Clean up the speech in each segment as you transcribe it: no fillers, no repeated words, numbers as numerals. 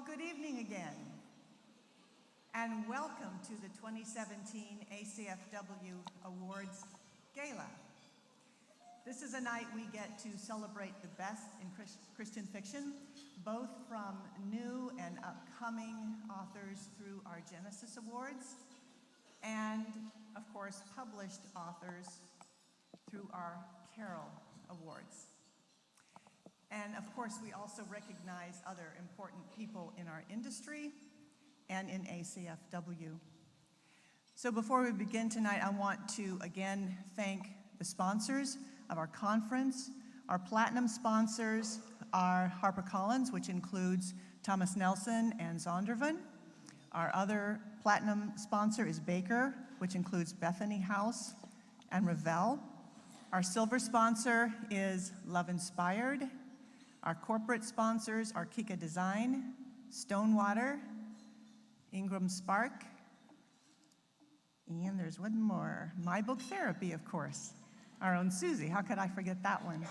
Well, good evening again, and welcome to the 2017 ACFW Awards Gala. This is a night we get to celebrate the best in Christian fiction, both from new and upcoming authors through our Genesis Awards, and, of course, published authors through our Carol Awards. And of course, we also recognize other important people in our industry and in ACFW. So before we begin tonight, I want to again thank the sponsors of our conference. Our platinum sponsors are HarperCollins, which includes Thomas Nelson and Zondervan. Our other platinum sponsor is Baker, which includes Bethany House and Revell. Our silver sponsor is Love Inspired. Our corporate sponsors are Kika Design, Stonewater, Ingram Spark, and there's one more, My Book Therapy, of course, our own Susie. How could I forget that one?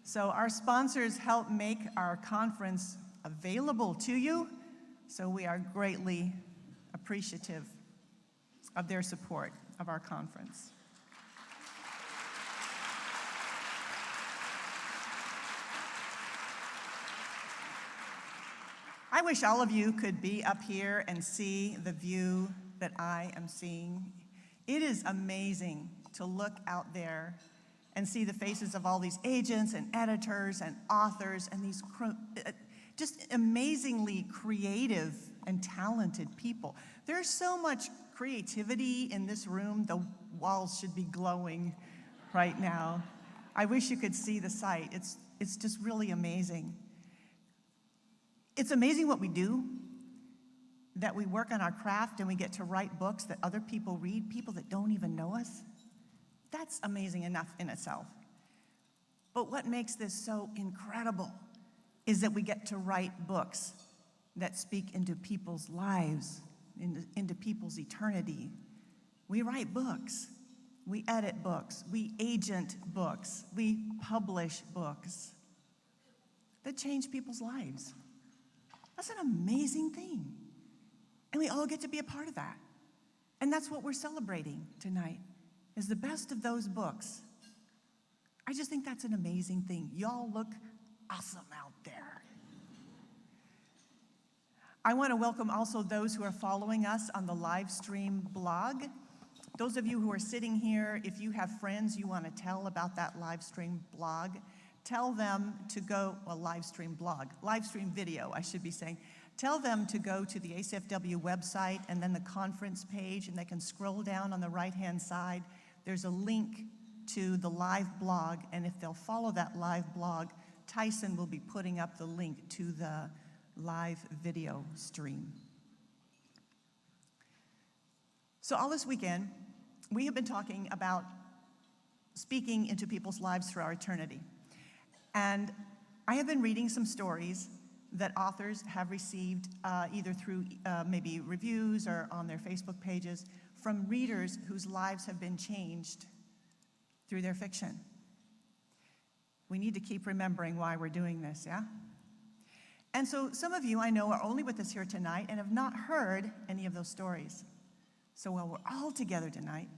So our sponsors help make our conference available to you, so we are greatly appreciative of their support of our conference. I wish all of you could be up here and see the view that I am seeing. It is amazing to look out there and see the faces of all these agents and editors and authors and these just amazingly creative and talented people. There's so much creativity in this room, the walls should be glowing right now. I wish you could see the sight. It's just really amazing. It's amazing what we do, that we work on our craft and we get to write books that other people read, people that don't even know us. That's amazing enough in itself. But what makes this so incredible is that we get to write books that speak into people's lives, into people's eternity. We write books, we edit books, we agent books, we publish books that change people's lives. That's an amazing thing. And we all get to be a part of that. And that's what we're celebrating tonight, is the best of those books. I just think that's an amazing thing. Y'all look awesome out there. I want to welcome also those who are following us on the live stream blog. Those of you who are sitting here, if you have friends you want to tell about that live stream blog, tell them to go, well, live stream video, I should be saying. Tell them to go to the ACFW website and then the conference page, and they can scroll down on the right-hand side. There's a link to the live blog, and if they'll follow that live blog, Tyson will be putting up the link to the live video stream. So all this weekend, we have been talking about speaking into people's lives through our eternity. And I have been reading some stories that authors have received either through maybe reviews or on their Facebook pages from readers whose lives have been changed through their fiction. We need to keep remembering why we're doing this, yeah? And so some of you I know are only with us here tonight and have not heard any of those stories. So while we're all together tonight,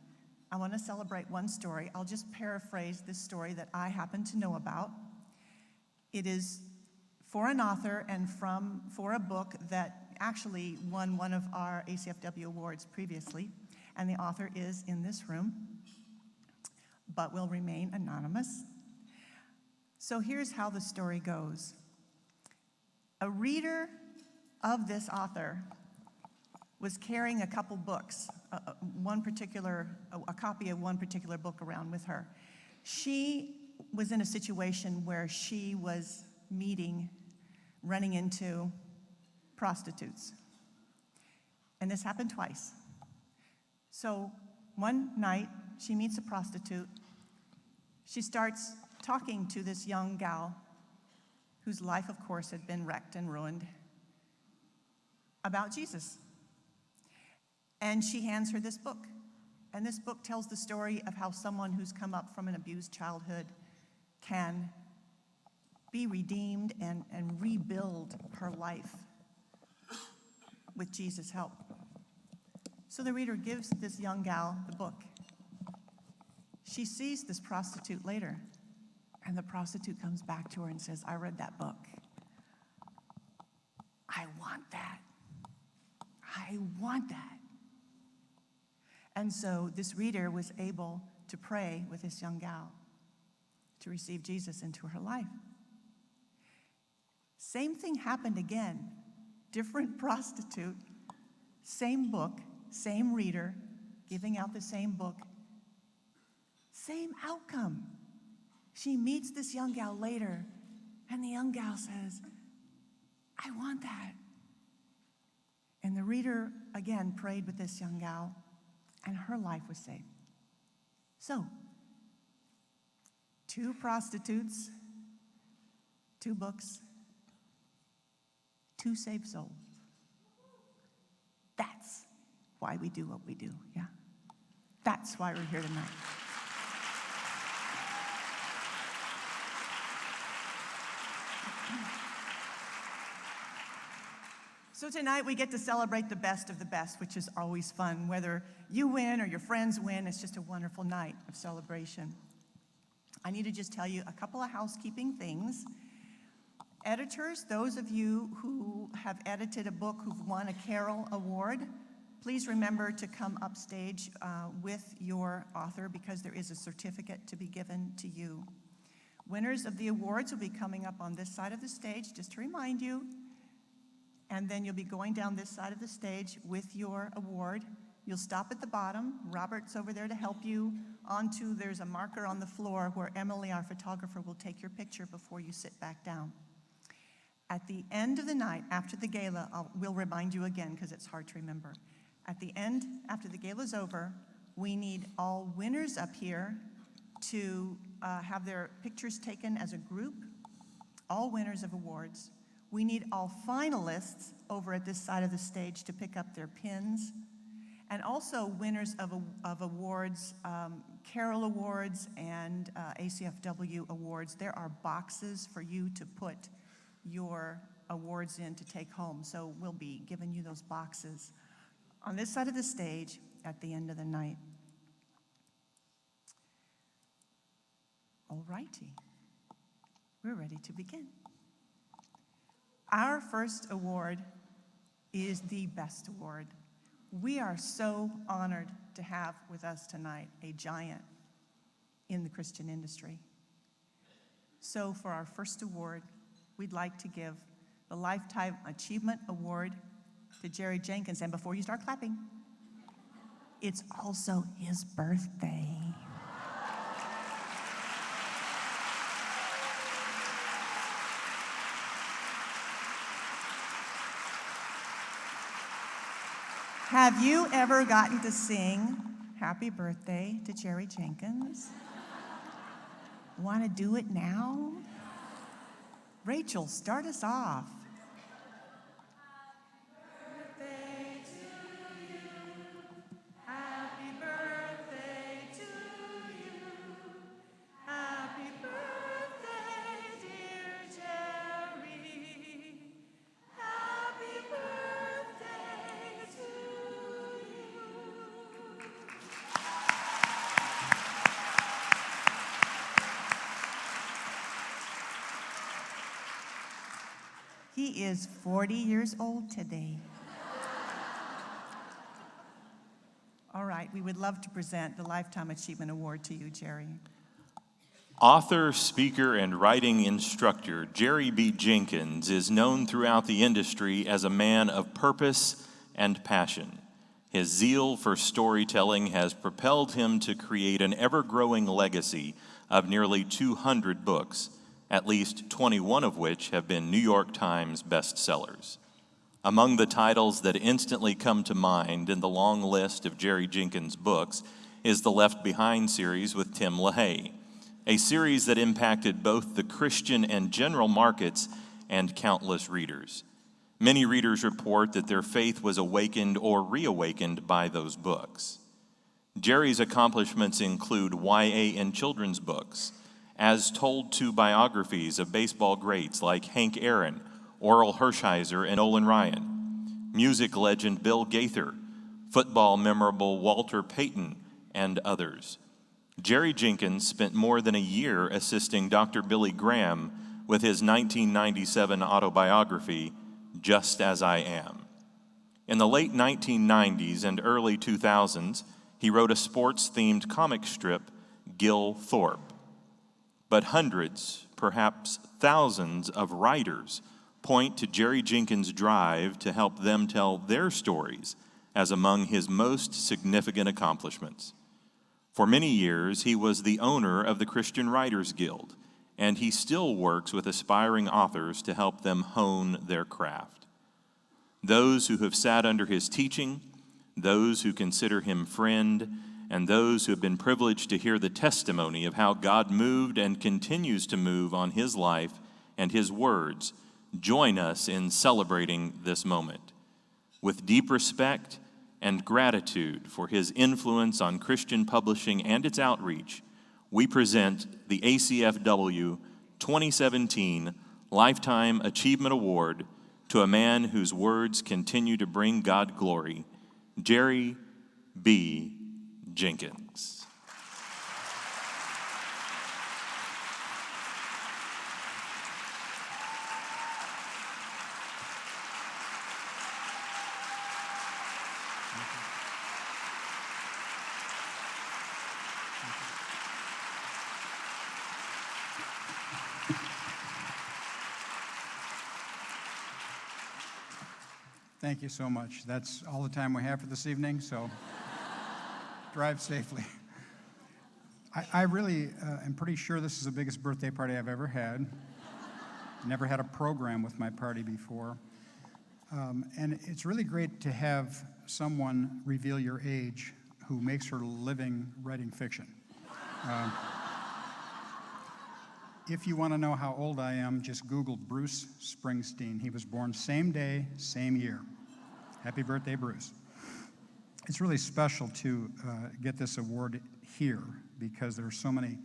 I want to celebrate one story. I'll just paraphrase this story that I happen to know about. It is for an author and for a book that actually won one of our ACFW awards previously, and the author is in this room, but will remain anonymous. So here's how the story goes. A reader of this author was carrying a couple books, a copy of one particular book around with her. She was in a situation where she was running into prostitutes. And this happened twice. So one night, she meets a prostitute. She starts talking to this young gal, whose life, of course, had been wrecked and ruined, about Jesus. And she hands her this book. And this book tells the story of how someone who's come up from an abused childhood can be redeemed and rebuild her life with Jesus' help. So the reader gives this young gal the book. She sees this prostitute later, and the prostitute comes back to her and says, I read that book. I want that. I want that. And so this reader was able to pray with this young gal to receive Jesus into her life. Same thing happened again. Different prostitute, same book, same reader, giving out the same book, same outcome. She meets this young gal later, and the young gal says, I want that. And the reader, again, prayed with this young gal, and her life was saved. So, 2 prostitutes, 2 books, 2 saved souls. That's why we do what we do, yeah? That's why we're here tonight. So tonight we get to celebrate the best of the best, which is always fun. Whether you win or your friends win, it's just a wonderful night of celebration. I need to just tell you a couple of housekeeping things. Editors, those of you who have edited a book who've won a Carol Award, please remember to come upstage with your author because there is a certificate to be given to you. Winners of the awards will be coming up on this side of the stage, just to remind you. And then you'll be going down this side of the stage with your award. You'll stop at the bottom. Robert's over there to help you. There's a marker on the floor where Emily, our photographer, will take your picture before you sit back down. At the end of the night, after the gala, we'll remind you again because it's hard to remember. At the end, after the gala's over, we need all winners up here to have their pictures taken as a group, all winners of awards. We need all finalists over at this side of the stage to pick up their pins, and also winners of awards, Carol Awards and ACFW Awards. There are boxes for you to put your awards in to take home, so we'll be giving you those boxes on this side of the stage at the end of the night. All righty, we're ready to begin. Our first award is the best award. We are so honored to have with us tonight a giant in the Christian industry. So for our first award, we'd like to give the Lifetime Achievement Award to Jerry Jenkins. And before you start clapping, it's also his birthday. Have you ever gotten to sing Happy Birthday to Jerry Jenkins? Want to do it now? Rachel, start us off. He is 40 years old today. All right, we would love to present the Lifetime Achievement Award to you, Jerry. Author, speaker, and writing instructor Jerry B. Jenkins is known throughout the industry as a man of purpose and passion. His zeal for storytelling has propelled him to create an ever-growing legacy of nearly 200 books, at least 21 of which have been New York Times bestsellers. Among the titles that instantly come to mind in the long list of Jerry Jenkins' books is the Left Behind series with Tim LaHaye, a series that impacted both the Christian and general markets and countless readers. Many readers report that their faith was awakened or reawakened by those books. Jerry's accomplishments include YA and children's books, as told to biographies of baseball greats like Hank Aaron, Orel Hershiser, and Olin Ryan, music legend Bill Gaither, football memorable Walter Payton, and others. Jerry Jenkins spent more than a year assisting Dr. Billy Graham with his 1997 autobiography, Just As I Am. In the late 1990s and early 2000s, he wrote a sports-themed comic strip, Gil Thorpe. But hundreds, perhaps thousands of writers point to Jerry Jenkins' drive to help them tell their stories as among his most significant accomplishments. For many years, he was the owner of the Christian Writers Guild, and he still works with aspiring authors to help them hone their craft. Those who have sat under his teaching, those who consider him friend, and those who have been privileged to hear the testimony of how God moved and continues to move on his life and his words, join us in celebrating this moment. With deep respect and gratitude for his influence on Christian publishing and its outreach, we present the ACFW 2017 Lifetime Achievement Award to a man whose words continue to bring God glory, Jerry B. Jenkins. Thank you so much. That's all the time we have for this evening, so drive safely. I really am pretty sure this is the biggest birthday party I've ever had. Never had a program with my party before. And it's really great to have someone reveal your age who makes her living writing fiction. If you want to know how old I am, just Google Bruce Springsteen. He was born same day, same year. Happy birthday, Bruce. It's really special to get this award here because there are so many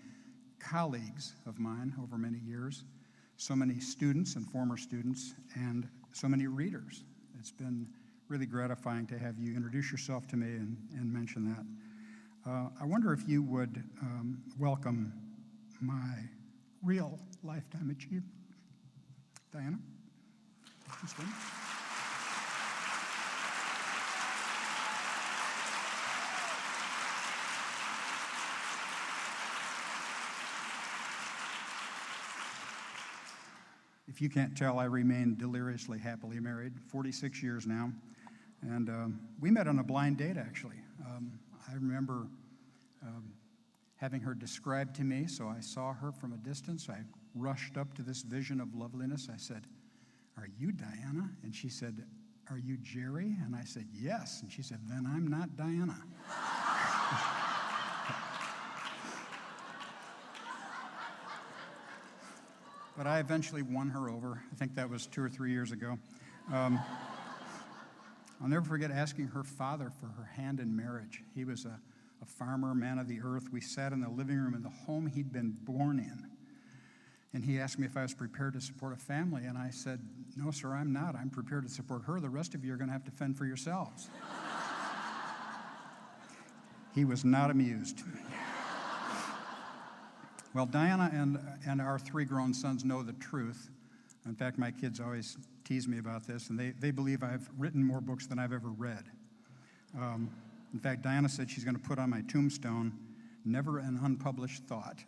colleagues of mine over many years, so many students and former students, and so many readers. It's been really gratifying to have you introduce yourself to me and mention that. I wonder if you would welcome my real lifetime achievement. Diana? If you can't tell, I remain deliriously happily married, 46 years now. And we met on a blind date, actually. I remember having her described to me, so I saw her from a distance. I rushed up to this vision of loveliness. I said, "Are you Diana?" And she said, "Are you Jerry?" And I said, "Yes." And she said, "Then I'm not Diana." But I eventually won her over. I think that was 2 or 3 years ago. I'll never forget asking her father for her hand in marriage. He was a farmer, man of the earth. We sat in the living room in the home he'd been born in. And he asked me if I was prepared to support a family. And I said, "No, sir, I'm not. I'm prepared to support her. The rest of you are going to have to fend for yourselves." He was not amused. Well, Diana and our 3 grown sons know the truth. In fact, my kids always tease me about this, and they believe I've written more books than I've ever read. In fact, Diana said she's going to put on my tombstone, "Never an unpublished thought."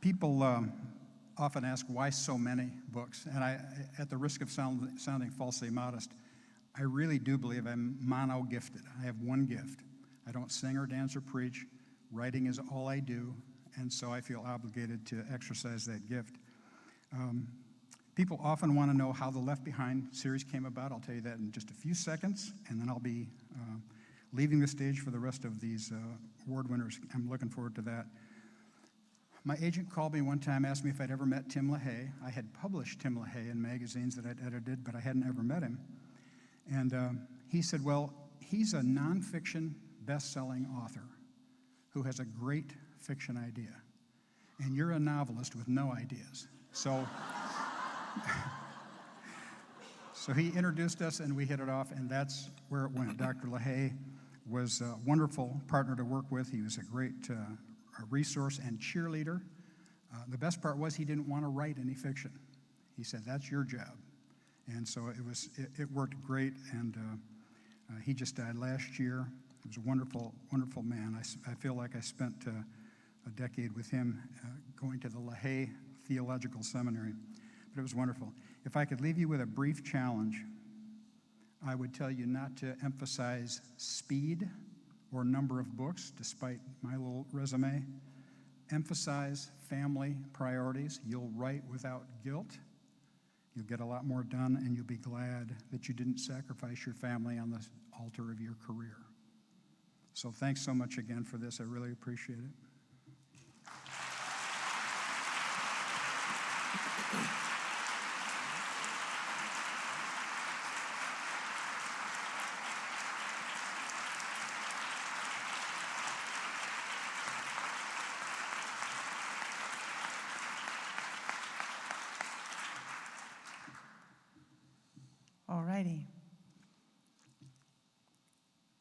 People often ask, why so many books? And I, at the risk of sounding falsely modest, I really do believe I'm mono-gifted. I have one gift. I don't sing or dance or preach. Writing is all I do, and so I feel obligated to exercise that gift. People often want to know how the Left Behind series came about. I'll tell you that in just a few seconds, and then I'll be leaving the stage for the rest of these award winners. I'm looking forward to that. My agent called me one time, asked me if I'd ever met Tim LaHaye. I had published Tim LaHaye in magazines that I'd edited, but I hadn't ever met him. And he said, "Well, he's a nonfiction best-selling author who has a great fiction idea. And you're a novelist with no ideas. So So he introduced us, and we hit it off, and that's where it went. Dr. LaHaye was a wonderful partner to work with. He was a great resource and cheerleader. The best part was he didn't want to write any fiction. He said, that's your job. And so it worked great, and he just died last year. He was a wonderful, wonderful man. I feel like I spent a decade with him going to the LaHaye Theological Seminary, but it was wonderful. If I could leave you with a brief challenge, I would tell you not to emphasize speed or number of books, despite my little resume. Emphasize family priorities. You'll write without guilt. You'll get a lot more done, and you'll be glad that you didn't sacrifice your family on the altar of your career. So thanks so much again for this. I really appreciate it. All righty.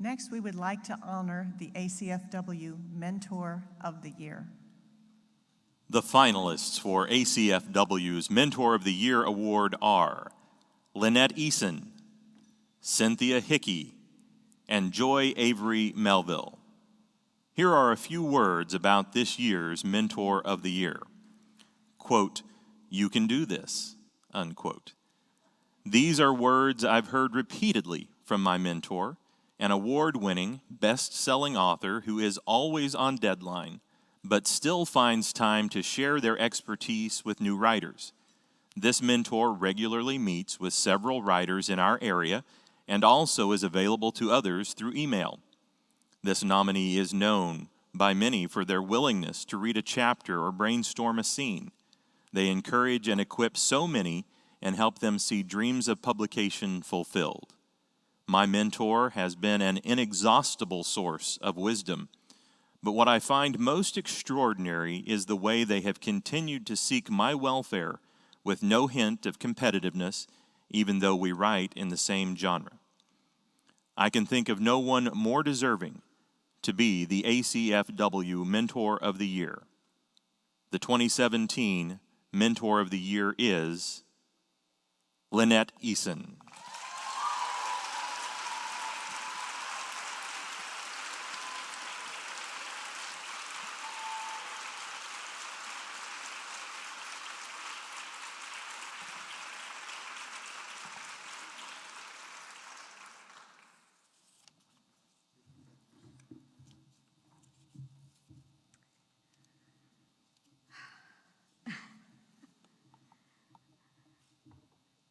Next, we would like to honor the ACFW Mentor of the Year. The finalists for ACFW's Mentor of the Year award are Lynette Eason, Cynthia Hickey, and Joy Avery Melville. Here are a few words about this year's Mentor of the Year. Quote, "You can do this," unquote. These are words I've heard repeatedly from my mentor, an award-winning, best-selling author who is always on deadline, but still finds time to share their expertise with new writers. This mentor regularly meets with several writers in our area and also is available to others through email. This nominee is known by many for their willingness to read a chapter or brainstorm a scene. They encourage and equip so many and help them see dreams of publication fulfilled. My mentor has been an inexhaustible source of wisdom, but what I find most extraordinary is the way they have continued to seek my welfare with no hint of competitiveness, even though we write in the same genre. I can think of no one more deserving to be the ACFW Mentor of the Year. The 2017 Mentor of the Year is Lynette Eason.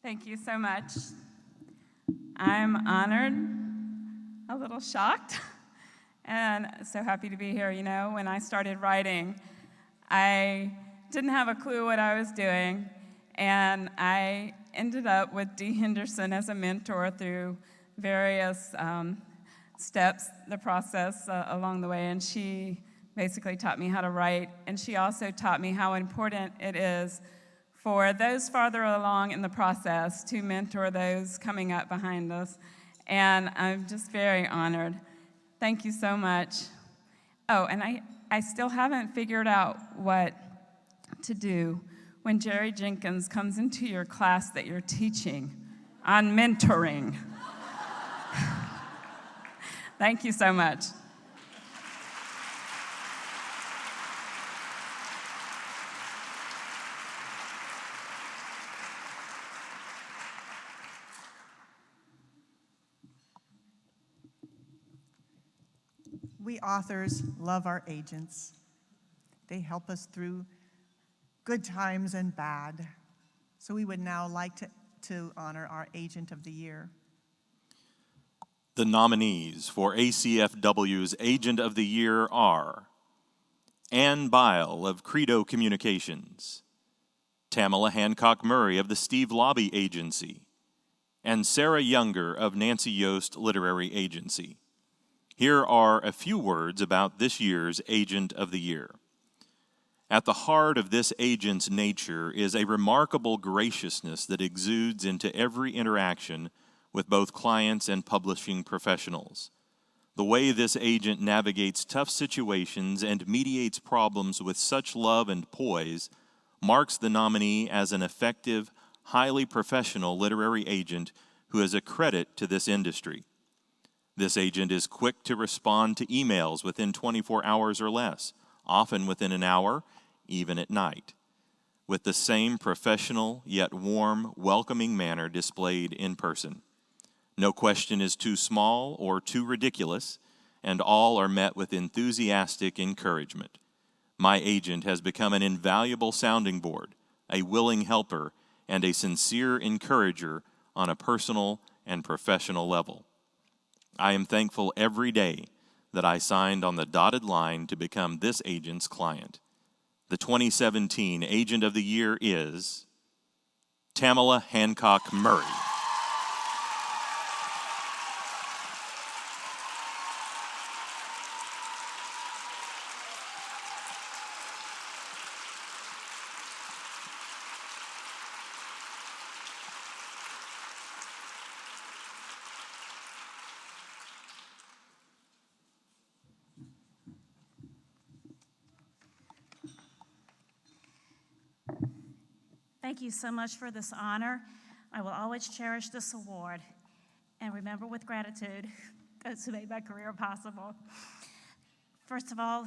Thank you so much. I'm honored, a little shocked, and so happy to be here. You know, when I started writing, I didn't have a clue what I was doing, and I ended up with Dee Henderson as a mentor through various steps, the process along the way, and she basically taught me how to write, and she also taught me how important it is for those farther along in the process to mentor those coming up behind us. And I'm just very honored. Thank you so much. Oh, and I still haven't figured out what to do when Jerry Jenkins comes into your class that you're teaching on mentoring. Thank you so much. We authors love our agents. They help us through good times and bad. So we would now like to honor our Agent of the Year. The nominees for ACFW's Agent of the Year are Ann Bile of Credo Communications, Tamala Hancock Murray of the Steve Lobby Agency, and Sarah Younger of Nancy Yost Literary Agency. Here are a few words about this year's Agent of the Year. At the heart of this agent's nature is a remarkable graciousness that exudes into every interaction with both clients and publishing professionals. The way this agent navigates tough situations and mediates problems with such love and poise marks the nominee as an effective, highly professional literary agent who is a credit to this industry. This agent is quick to respond to emails within 24 hours or less, often within an hour, even at night, with the same professional yet warm, welcoming manner displayed in person. No question is too small or too ridiculous, and all are met with enthusiastic encouragement. My agent has become an invaluable sounding board, a willing helper, and a sincere encourager on a personal and professional level. I am thankful every day that I signed on the dotted line to become this agent's client. The 2017 Agent of the Year is Tamala Hancock Murray. Thank you so much for this honor. I will always cherish this award and remember with gratitude those who made my career possible. First of all,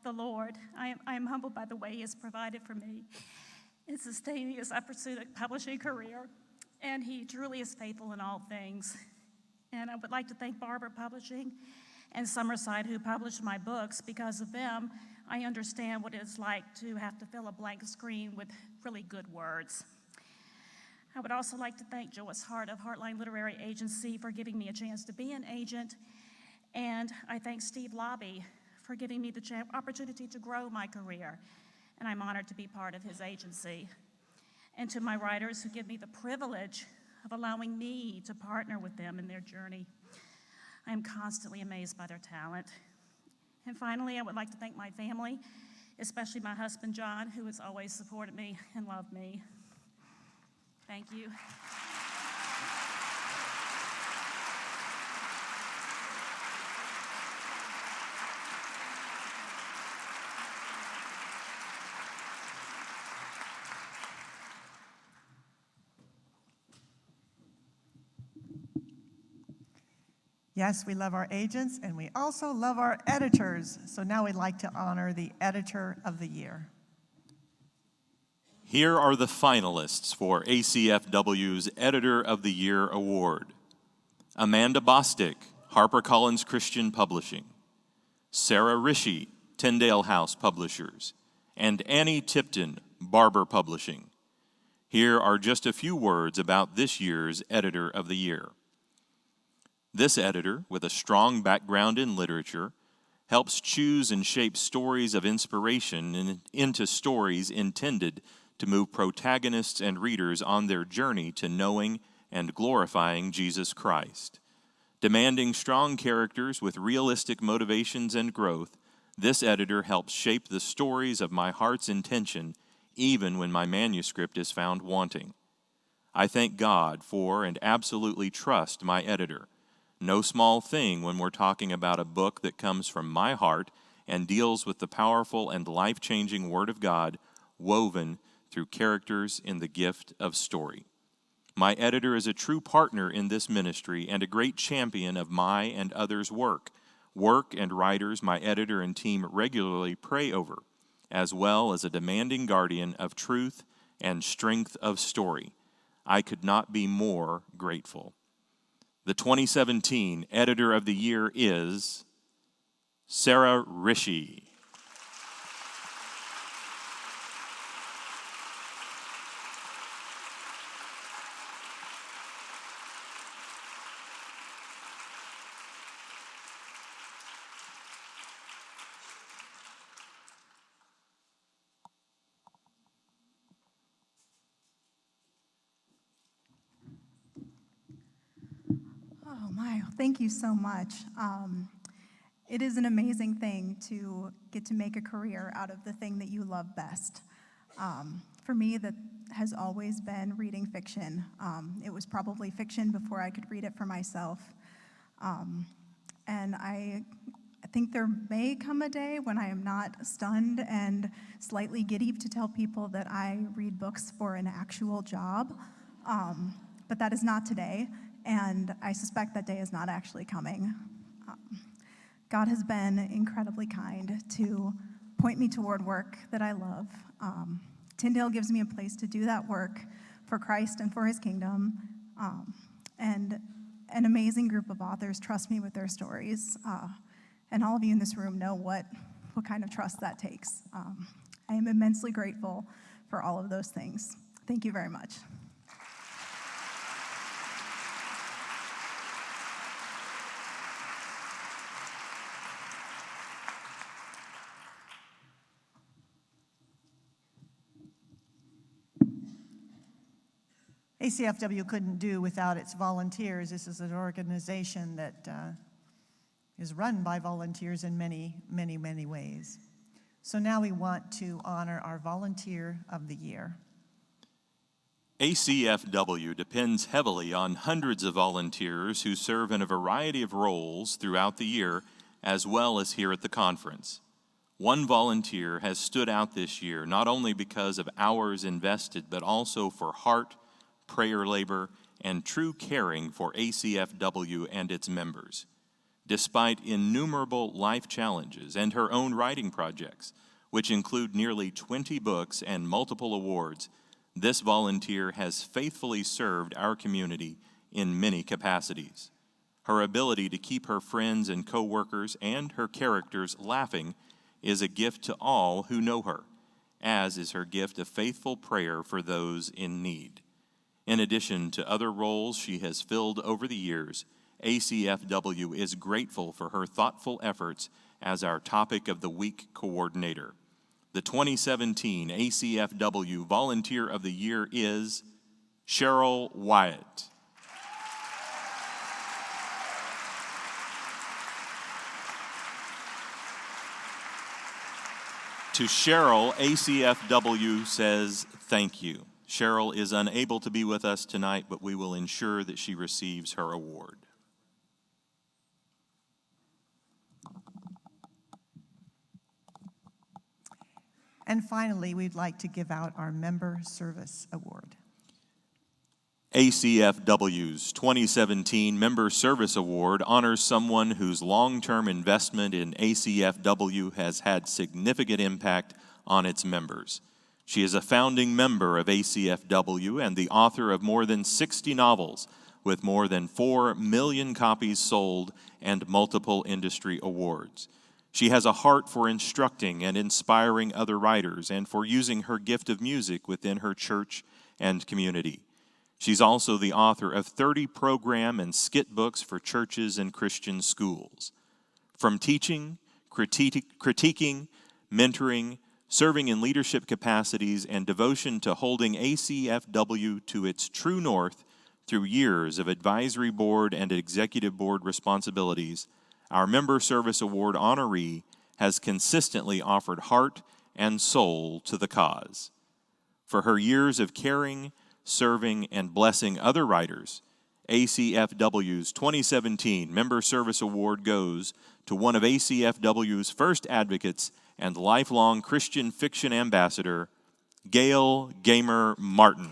the Lord. I am humbled by the way He has provided for me and sustained me as I pursue a publishing career, and He truly is faithful in all things. And I would like to thank Barber Publishing and Summerside, who published my books. Because of them, I understand what it's like to have to fill a blank screen with really good words. I would also like to thank Joyce Hart of Heartline Literary Agency for giving me a chance to be an agent, and I thank Steve Lobby for giving me the opportunity to grow my career, and I'm honored to be part of his agency. And to my writers who give me the privilege of allowing me to partner with them in their journey. I am constantly amazed by their talent. And finally, I would like to thank my family, especially my husband, John, who has always supported me and loved me. Thank you. Yes, we love our agents, and we also love our editors. So now we'd like to honor the Editor of the Year. Here are the finalists for ACFW's Editor of the Year Award. Amanda Bostic, HarperCollins Christian Publishing. Sarah Rishi, Tyndale House Publishers. And Annie Tipton, Barber Publishing. Here are just a few words about this year's Editor of the Year. This editor, with a strong background in literature, helps choose and shape stories of inspiration into stories intended to move protagonists and readers on their journey to knowing and glorifying Jesus Christ. Demanding strong characters with realistic motivations and growth, this editor helps shape the stories of my heart's intention, even when my manuscript is found wanting. I thank God for and absolutely trust my editor. No small thing when we're talking about a book that comes from my heart and deals with the powerful and life-changing Word of God woven through characters in the gift of story. My editor is a true partner in this ministry and a great champion of my and others' work and writers my editor and team regularly pray over, as well as a demanding guardian of truth and strength of story. I could not be more grateful. The 2017 Editor of the Year is Sarah Rishi. Oh my, thank you so much. It is an amazing thing to get to make a career out of the thing that you love best. For me, that has always been reading fiction. It was probably fiction before I could read it for myself. And I think there may come a day when I am not stunned and slightly giddy to tell people that I read books for an actual job. But that is not today, and I suspect that day is not actually coming. God has been incredibly kind to point me toward work that I love. Tyndale gives me a place to do that work for Christ and for his kingdom. And an amazing group of authors trust me with their stories. And all of you in this room know what kind of trust that takes. I am immensely grateful for all of those things. Thank you very much. ACFW couldn't do without its volunteers. This is an organization that is run by volunteers in many, many, many ways. So now we want to honor our Volunteer of the Year. ACFW depends heavily on hundreds of volunteers who serve in a variety of roles throughout the year, as well as here at the conference. One volunteer has stood out this year, not only because of hours invested, but also for heart, prayer labor, and true caring for ACFW and its members. Despite innumerable life challenges and her own writing projects, which include nearly 20 books and multiple awards, this volunteer has faithfully served our community in many capacities. Her ability to keep her friends and co-workers and her characters laughing is a gift to all who know her, as is her gift of faithful prayer for those in need. In addition to other roles she has filled over the years, ACFW is grateful for her thoughtful efforts as our Topic of the Week coordinator. The 2017 ACFW Volunteer of the Year is Cheryl Wyatt. To Cheryl, ACFW says thank you. Cheryl is unable to be with us tonight, but we will ensure that she receives her award. And finally, we'd like to give out our Member Service Award. ACFW's 2017 Member Service Award honors someone whose long-term investment in ACFW has had significant impact on its members. She is a founding member of ACFW and the author of more than 60 novels, with more than 4 million copies sold and multiple industry awards. She has a heart for instructing and inspiring other writers and for using her gift of music within her church and community. She's also the author of 30 program and skit books for churches and Christian schools. From teaching, critiquing, mentoring, serving in leadership capacities, and devotion to holding ACFW to its true north through years of advisory board and executive board responsibilities, our Member Service Award honoree has consistently offered heart and soul to the cause. For her years of caring, serving, and blessing other writers, ACFW's 2017 Member Service Award goes to one of ACFW's first advocates and lifelong Christian fiction ambassador, Gail Gamer Martin.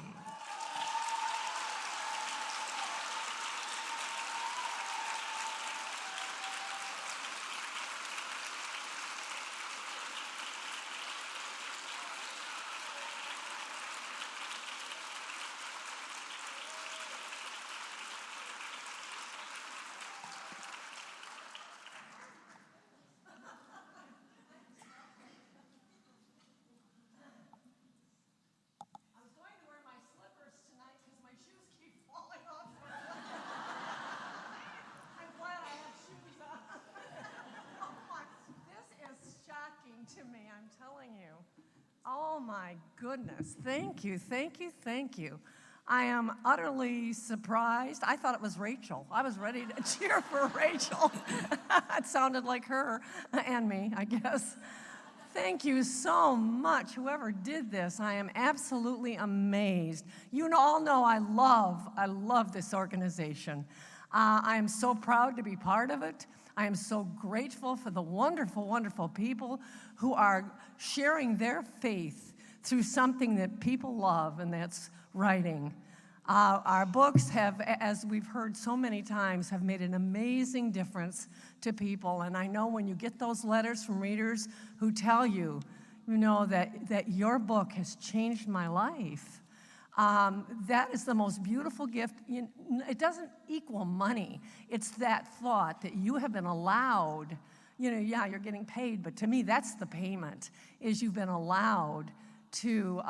To me, I'm telling you. Oh my goodness. Thank you, thank you, thank you. I am utterly surprised. I thought it was Rachel. I was ready to cheer for Rachel. It sounded like her and me, I guess. Thank you so much, whoever did this. I am absolutely amazed. You all know I love this organization. I am so proud to be part of it. I am so grateful for the wonderful, wonderful people who are sharing their faith through something that people love, and that's writing. Our books have, as we've heard so many times, have made an amazing difference to people. And I know when you get those letters from readers who tell you, that your book has changed my life, that is the most beautiful gift. It doesn't equal money. It's that thought that you have been allowed, yeah, you're getting paid, but to me, that's the payment, is you've been allowed to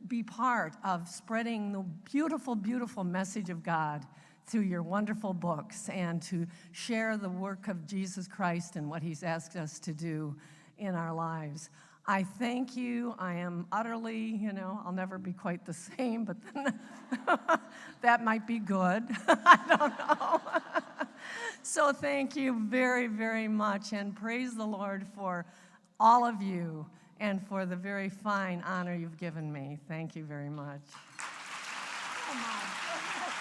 be part of spreading the beautiful, beautiful message of God through your wonderful books, and to share the work of Jesus Christ and what he's asked us to do in our lives. I thank you. I am utterly, I'll never be quite the same, but then that might be good. I don't know. So thank you very, very much, and praise the Lord for all of you and for the very fine honor you've given me. Thank you very much. Oh, my goodness.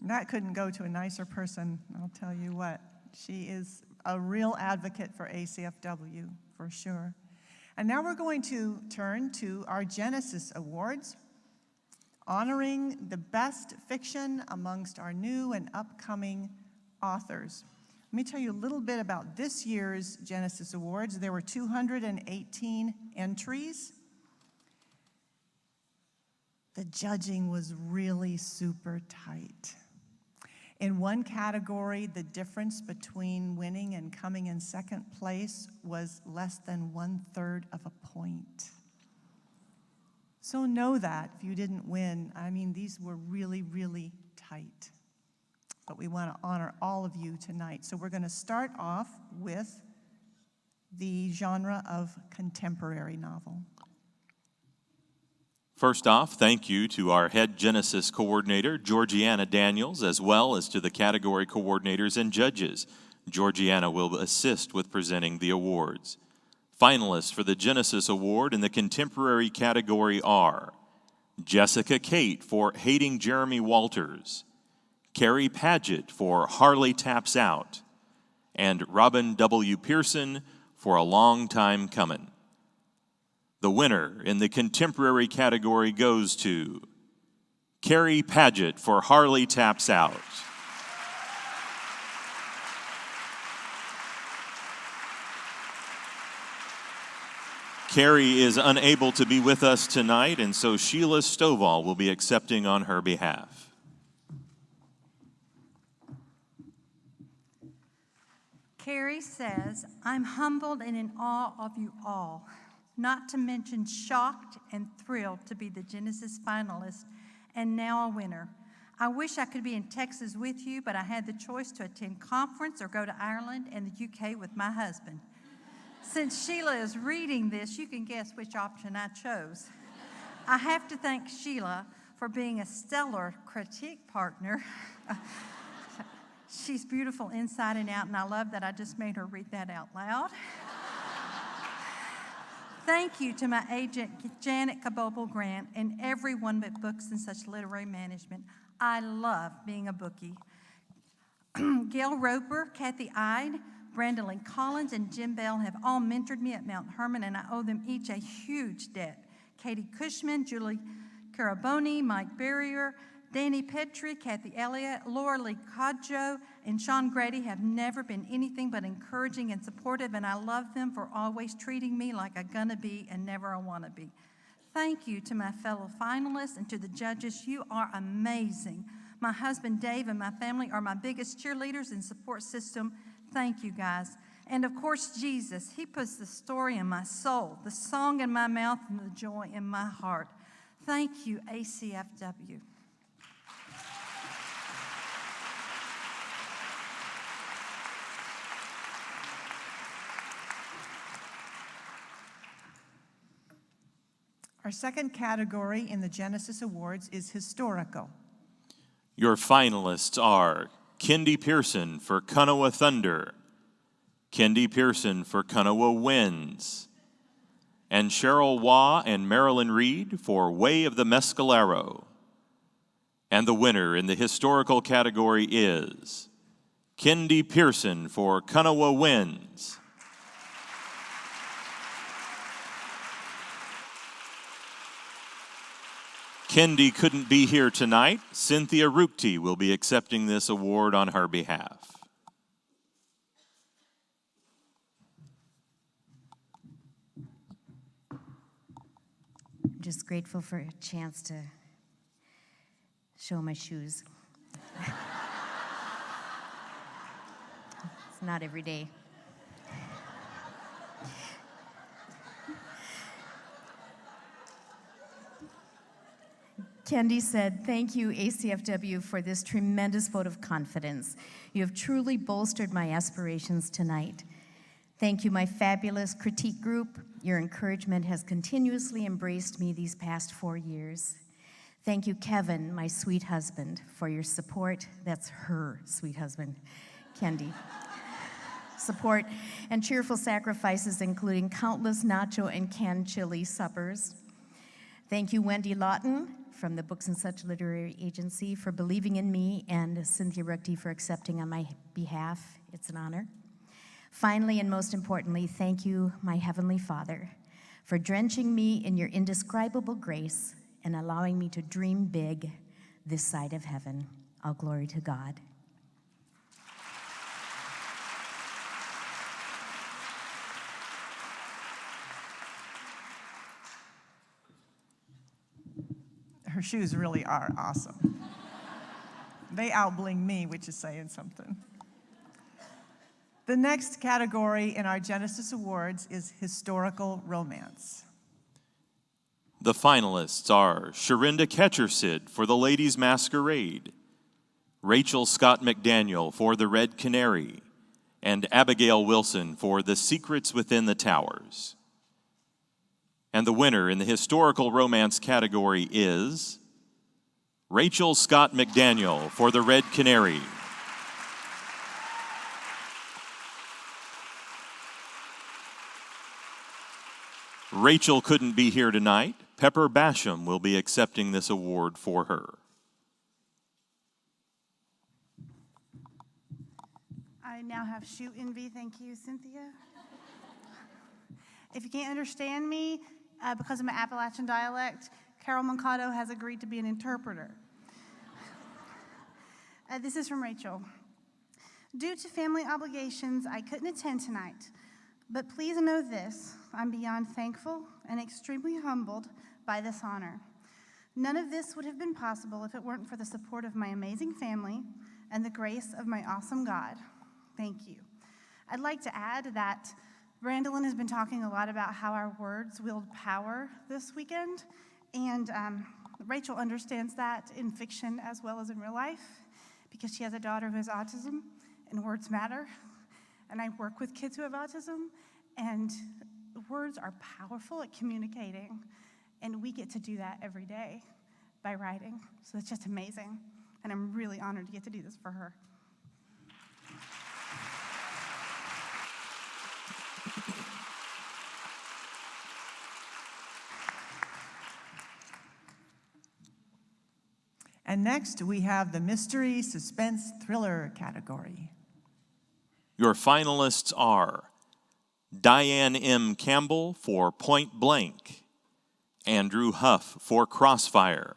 That couldn't go to a nicer person, I'll tell you what. She is a real advocate for ACFW, for sure. And now we're going to turn to our Genesis Awards, honoring the best fiction amongst our new and upcoming authors. Let me tell you a little bit about this year's Genesis Awards. There were 218 entries. The judging was really super tight. In one category, the difference between winning and coming in second place was less than 1/3 of a point. So know that if you didn't win, these were really, really tight. But we want to honor all of you tonight. So we're going to start off with the genre of contemporary novel. First off, thank you to our head Genesis coordinator, Georgiana Daniels, as well as to the category coordinators and judges. Georgiana will assist with presenting the awards. Finalists for the Genesis Award in the contemporary category are Jessica Kate for Hating Jeremy Walters, Carrie Paget for Harley Taps Out, and Robin W. Pearson for A Long Time Comin'. The winner in the contemporary category goes to Carrie Paget for Harley Taps Out. Carrie is unable to be with us tonight, and so Sheila Stovall will be accepting on her behalf. Carrie says, I'm humbled and in awe of you all, not to mention shocked and thrilled to be the Genesis finalist and now a winner. I wish I could be in Texas with you, but I had the choice to attend conference or go to Ireland and the UK with my husband. Since Sheila is reading this, you can guess which option I chose. I have to thank Sheila for being a stellar critique partner. She's beautiful inside and out, and I love that I just made her read that out loud. Thank you to my agent, Janet Kabobo Grant, and everyone at Books and Such Literary Management. I love being a bookie. Gail Roper, Kathy Ide, Brandolyn Collins, and Jim Bell have all mentored me at Mount Hermon, and I owe them each a huge debt. Katie Cushman, Julie Caraboni, Mike Barrier, Danny Petrie, Kathy Elliott, Laura Lee Codjo, and Sean Grady have never been anything but encouraging and supportive, and I love them for always treating me like a gonna be and never a wanna be. Thank you to my fellow finalists and to the judges. You are amazing. My husband Dave and my family are my biggest cheerleaders and support system. Thank you, guys. And of course, Jesus, he puts the story in my soul, the song in my mouth, and the joy in my heart. Thank you, ACFW. Our second category in the Genesis Awards is historical. Your finalists are Kendi Pearson for Kanawha Thunder, Kendi Pearson for Kanawha Winds, and Cheryl Waugh and Marilyn Reed for Way of the Mescalero. And the winner in the historical category is Kendi Pearson for Kanawha Winds. Kendi couldn't be here tonight. Cynthia Rupti will be accepting this award on her behalf. I'm just grateful for a chance to show my shoes. It's not every day. Kendi said, "Thank you, ACFW, for this tremendous vote of confidence. You have truly bolstered my aspirations tonight. Thank you, my fabulous critique group. Your encouragement has continuously embraced me these past 4 years. Thank you, Kevin, my sweet husband, for your support." That's her sweet husband, Kendi. Support and cheerful sacrifices, including countless nacho and canned chili suppers. Thank you, Wendy Lawton from the Books and Such Literary Agency, for believing in me, and Cynthia Rukti for accepting on my behalf. It's an honor. Finally, and most importantly, thank you, my Heavenly Father, for drenching me in your indescribable grace and allowing me to dream big this side of heaven. All glory to God. Her shoes really are awesome. They outbling me, which is saying something. The next category in our Genesis Awards is historical romance. The finalists are Sharinda Ketchersid for The Ladies' Masquerade, Rachel Scott McDaniel for The Red Canary, and Abigail Wilson for The Secrets Within the Towers. And the winner in the historical romance category is Rachel Scott McDaniel for The Red Canary. Rachel couldn't be here tonight. Pepper Basham will be accepting this award for her. I now have shoe envy. Thank you, Cynthia. If you can't understand me because of my Appalachian dialect, Carol Mancato has agreed to be an interpreter. This is from Rachel. Due to family obligations, I couldn't attend tonight. But please know this, I'm beyond thankful and extremely humbled by this honor. None of this would have been possible if it weren't for the support of my amazing family and the grace of my awesome God. Thank you. I'd like to add that Brandolyn has been talking a lot about how our words wield power this weekend, and Rachel understands that in fiction as well as in real life because she has a daughter who has autism, and words matter. And I work with kids who have autism, and words are powerful at communicating, and we get to do that every day by writing. So it's just amazing, and I'm really honored to get to do this for her. And next, we have the mystery, suspense, thriller category. Your finalists are Diane M. Campbell for Point Blank, Andrew Huff for Crossfire,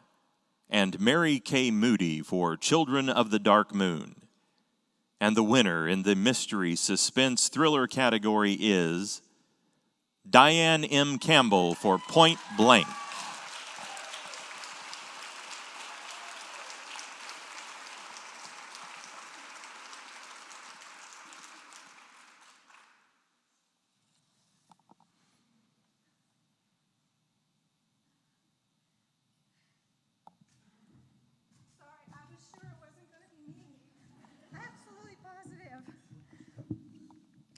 and Mary K. Moody for Children of the Dark Moon. And the winner in the mystery, suspense, thriller category is Diane M. Campbell for Point Blank.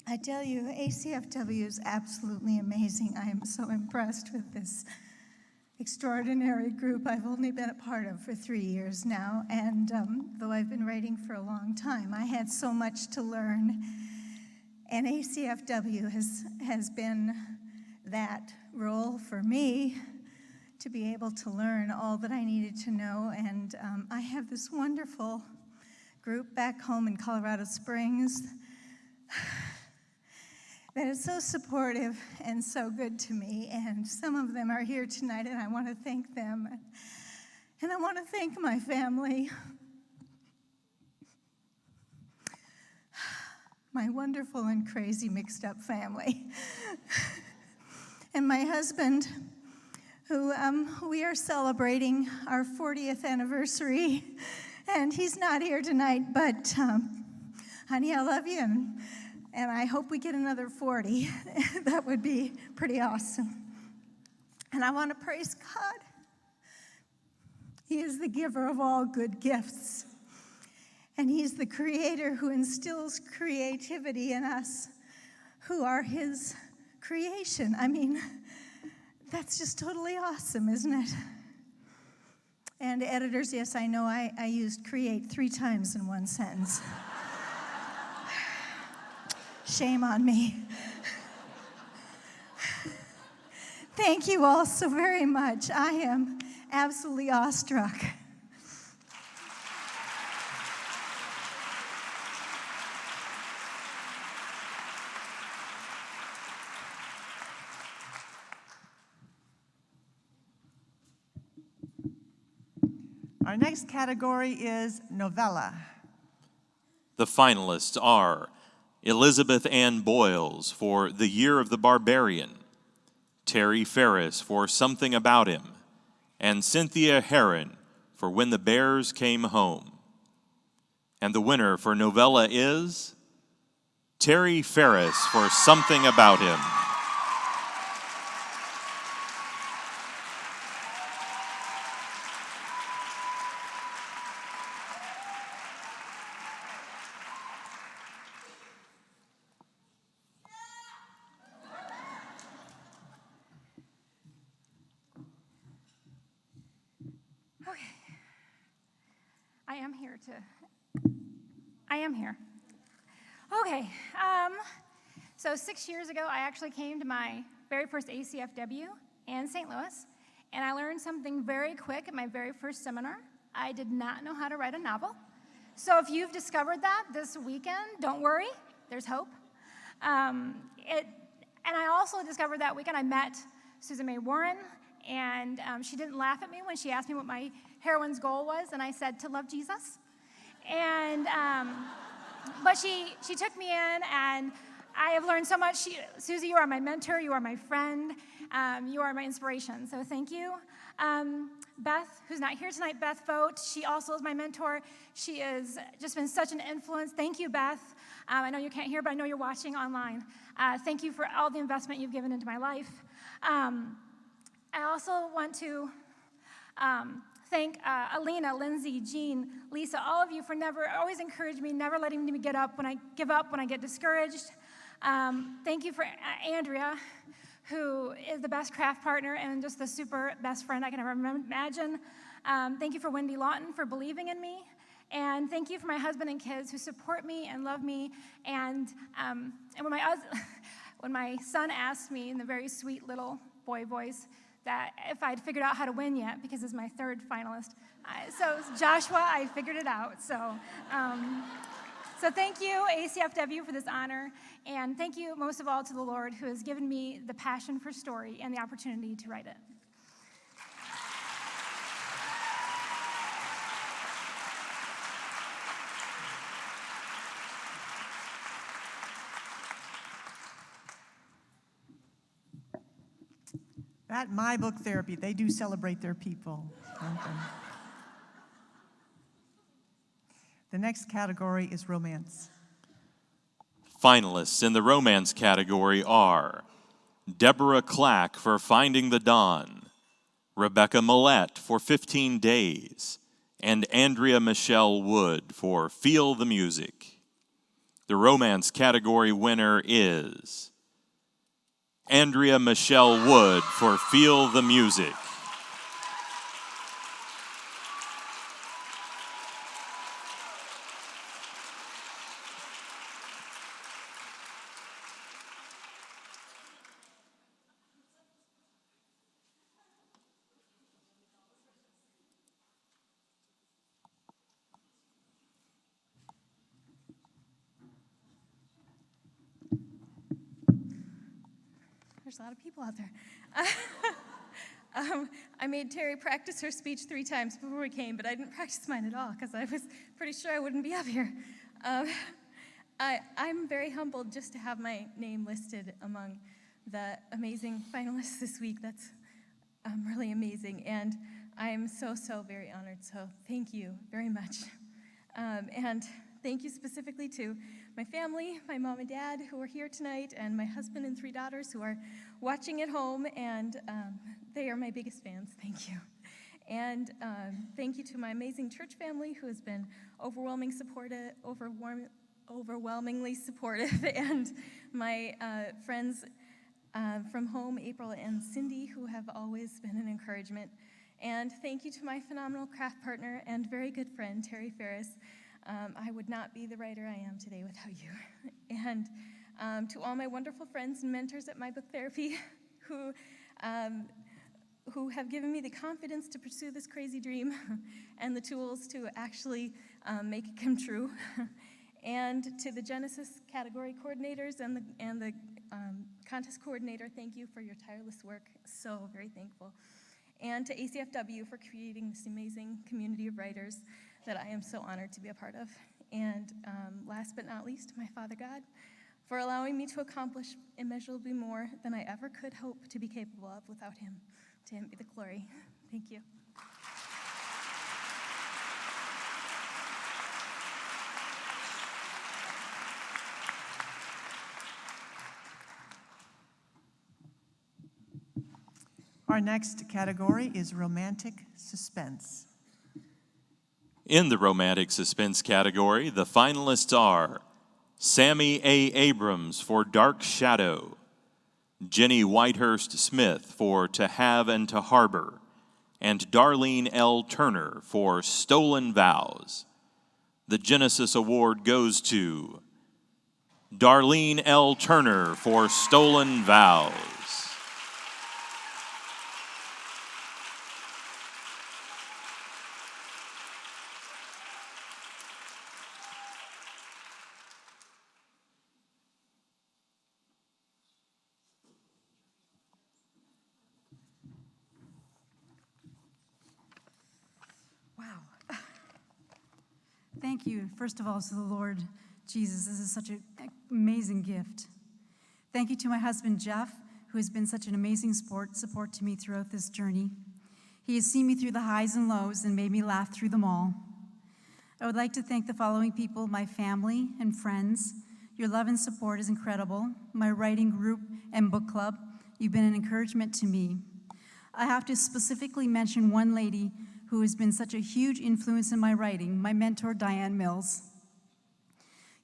I tell you, ACFW is absolutely amazing. I am so impressed with this extraordinary group I've only been a part of for 3 years now, and though I've been writing for a long time, I had so much to learn, and ACFW has been that role for me to be able to learn all that I needed to know, and I have this wonderful group back home in Colorado Springs that is so supportive and so good to me, and some of them are here tonight, and I want to thank them. And I want to thank my family, my wonderful and crazy mixed up family, and my husband, who we are celebrating our 40th anniversary, and he's not here tonight, but honey, I love you, and I hope we get another 40. That would be pretty awesome. And I want to praise God. He is the giver of all good gifts. And He's the creator who instills creativity in us, who are His creation. I mean, that's just totally awesome, isn't it? And editors, yes, I know I used create 3 times in one sentence. Shame on me. Thank you all so very much. I am absolutely awestruck. Our next category is novella. The finalists are Elizabeth Ann Boyles for The Year of the Barbarian, Terry Ferris for Something About Him, and Cynthia Herron for When the Bears Came Home. And the winner for novella is Terry Ferris for Something About Him. I am here. Okay, so 6 years ago, I actually came to my very first ACFW in St. Louis, and I learned something very quick at my very first seminar. I did not know how to write a novel. So if you've discovered that this weekend, don't worry, there's hope. And I also discovered that weekend I met Susan May Warren, and she didn't laugh at me when she asked me what my heroine's goal was, and I said, to love Jesus. And, but she took me in, and I have learned so much. Susie, you are my mentor, you are my friend, you are my inspiration, so thank you. Beth, who's not here tonight, Beth Vogt, she also is my mentor. She has just been such an influence. Thank you, Beth. I know you can't hear, but I know you're watching online. Thank you for all the investment you've given into my life. I also want to thank Alina, Lindsay, Jean, Lisa, all of you for always encouraging me, never letting me give up when I get discouraged. Thank you for Andrea, who is the best craft partner and just the super best friend I can ever imagine. Thank you for Wendy Lawton for believing in me. And thank you for my husband and kids who support me and love me. And when my son asked me in the very sweet little boy voice that if I'd figured out how to win yet, because it's my third finalist. So Joshua, I figured it out. So thank you, ACFW, for this honor. And thank you most of all to the Lord, who has given me the passion for story and the opportunity to write it. That My Book Therapy, they do celebrate their people, don't they? The next category is romance. Finalists in the romance category are Deborah Clack for Finding the Dawn, Rebecca Millette for 15 Days, and Andrea Michelle Wood for Feel the Music. The romance category winner is Andrea Michelle Wood for Feel the Music. There's a lot of people out there. I made Terry practice her speech 3 times before we came, but I didn't practice mine at all because I was pretty sure I wouldn't be up here. I'm very humbled just to have my name listed among the amazing finalists this week. That's really amazing, and I am so very honored, so thank you very much. And thank you specifically to my family, my mom and dad who are here tonight, and my husband and 3 daughters who are watching at home, and they are my biggest fans. Thank you. And thank you to my amazing church family who has been overwhelmingly supportive, and my friends from home, April and Cindy, who have always been an encouragement. And thank you to my phenomenal craft partner and very good friend, Terry Ferris. I would not be the writer I am today without you. And to all my wonderful friends and mentors at my book therapy who have given me the confidence to pursue this crazy dream and the tools to actually make it come true. And to the Genesis category coordinators and the contest coordinator, thank you for your tireless work. So very thankful. And to ACFW for creating this amazing community of writers that I am so honored to be a part of. And last but not least, my Father God, for allowing me to accomplish immeasurably more than I ever could hope to be capable of without him. To him be the glory. Thank you. Our next category is romantic suspense. In the romantic suspense category, the finalists are Sammy A. Abrams for Dark Shadow, Jenny Whitehurst Smith for To Have and to Harbor, and Darlene L. Turner for Stolen Vows. The Genesis Award goes to Darlene L. Turner for Stolen Vows. Wow. Thank you, first of all, to the Lord Jesus. This is such an amazing gift. Thank you to my husband, Jeff, who has been such an amazing support to me throughout this journey. He has seen me through the highs and lows and made me laugh through them all. I would like to thank the following people: my family and friends. Your love and support is incredible. My writing group and book club, you've been an encouragement to me. I have to specifically mention one lady who has been such a huge influence in my writing, my mentor, Diane Mills.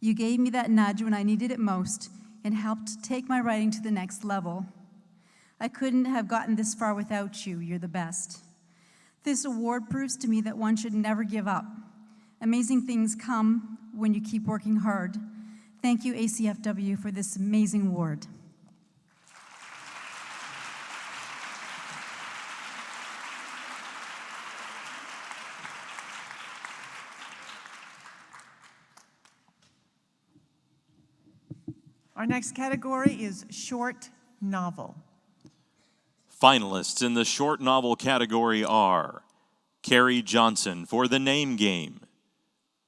You gave me that nudge when I needed it most and helped take my writing to the next level. I couldn't have gotten this far without you. You're the best. This award proves to me that one should never give up. Amazing things come when you keep working hard. Thank you, ACFW, for this amazing award. Our next category is short novel. Finalists in the short novel category are Carrie Johnson for The Name Game,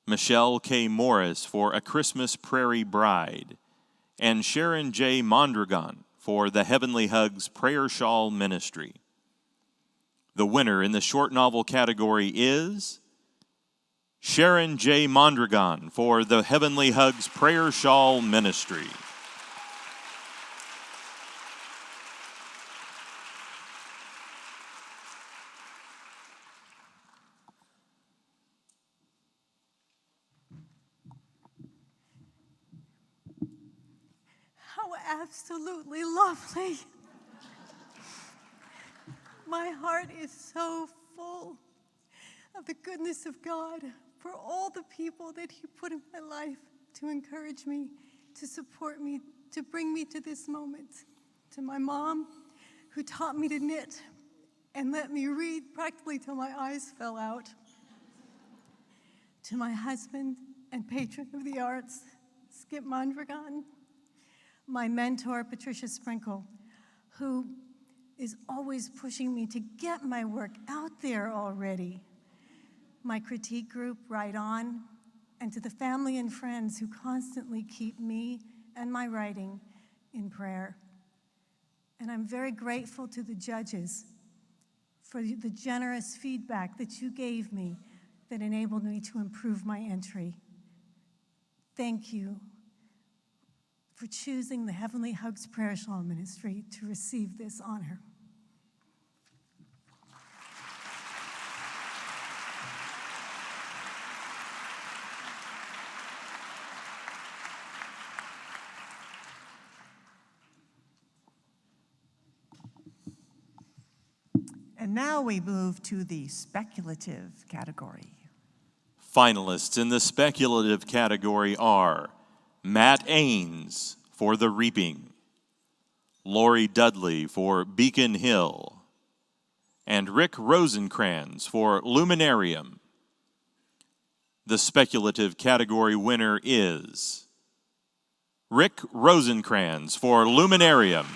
Michelle K. Morris for A Christmas Prairie Bride, and Sharon J. Mondragon for The Heavenly Hugs Prayer Shawl Ministry. The winner in the short novel category is Sharon J. Mondragon for The Heavenly Hugs Prayer Shawl Ministry. absolutely lovely. My heart is so full of the goodness of God for all the people that He put in my life to encourage me, to support me, to bring me to this moment. To my mom, who taught me to knit and let me read practically till my eyes fell out. To my husband and patron of the arts, Skip Mondragon. My mentor, Patricia Sprinkle, who is always pushing me to get my work out there already. My critique group, Write On, and to the family and friends who constantly keep me and my writing in prayer. And I'm very grateful to the judges for the generous feedback that you gave me that enabled me to improve my entry. Thank you for choosing the Heavenly Hugs Prayer Shawl Ministry to receive this honor. And now we move to the speculative category. Finalists in the speculative category are Matt Ains for The Reaping, Lori Dudley for Beacon Hill, and Rick Rosencrans for Luminarium. The speculative category winner is Rick Rosencrans for Luminarium.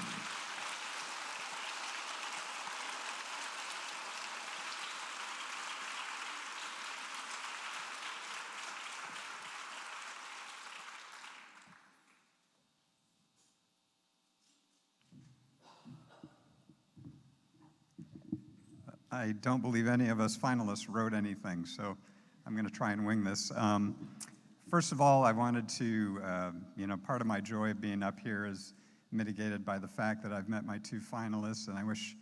I don't believe any of us finalists wrote anything, so I'm going to try and wing this. First of all, I wanted to, part of my joy of being up here is mitigated by the fact that I've met my two finalists, and I wish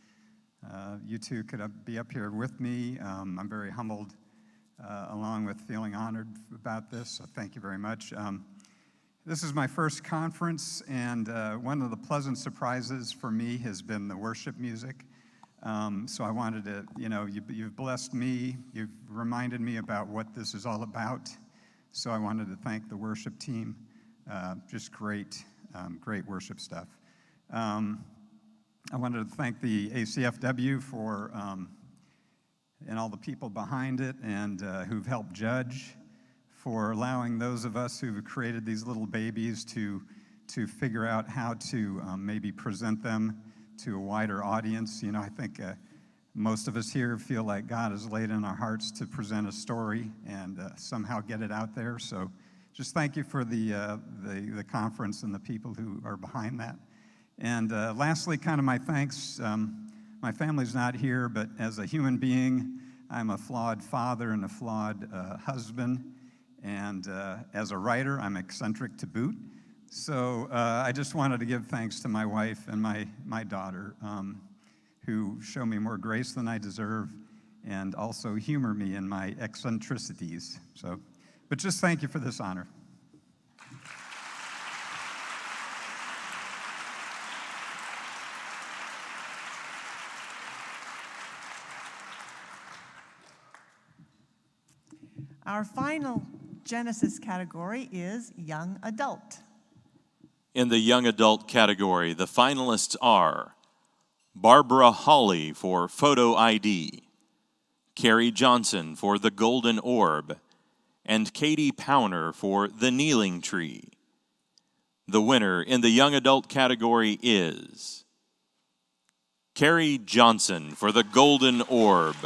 you two could be up here with me. I'm very humbled, along with feeling honored about this, so thank you very much. This is my first conference, and one of the pleasant surprises for me has been the worship music. So I wanted to, you've blessed me, you've reminded me about what this is all about. So I wanted to thank the worship team. Just great worship stuff. I wanted to thank the ACFW for, and all the people behind it and who've helped judge, for allowing those of us who've created these little babies to figure out how to maybe present them to a wider audience. I think most of us here feel like God has laid in our hearts to present a story and somehow get it out there. So just thank you for the conference and the people who are behind that. And lastly, kind of my thanks. My family's not here, but as a human being, I'm a flawed father and a flawed husband. And as a writer, I'm eccentric to boot. So I just wanted to give thanks to my wife and my daughter, who show me more grace than I deserve and also humor me in my eccentricities. But just thank you for this honor. Our final Genesis category is Young Adult. In the young adult category, the finalists are Barbara Hawley for Photo ID, Carrie Johnson for The Golden Orb, and Katie Powner for The Kneeling Tree. The winner in the young adult category is Carrie Johnson for The Golden Orb.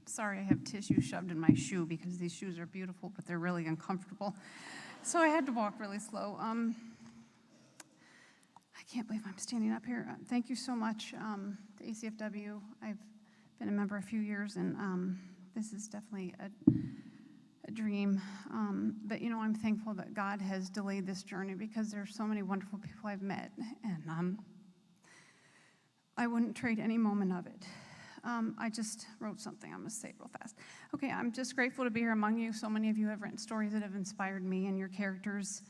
Sorry, I have tissue shoved in my shoe because these shoes are beautiful, but they're really uncomfortable. So I had to walk really slow. I can't believe I'm standing up here. Thank you so much, the ACFW. I've been a member a few years, and This is definitely a dream. But, I'm thankful that God has delayed this journey because there's so many wonderful people I've met, and I wouldn't trade any moment of it. I just wrote something. I'm going to say it real fast. Okay, I'm just grateful to be here among you. So many of you have written stories that have inspired me, and your characters,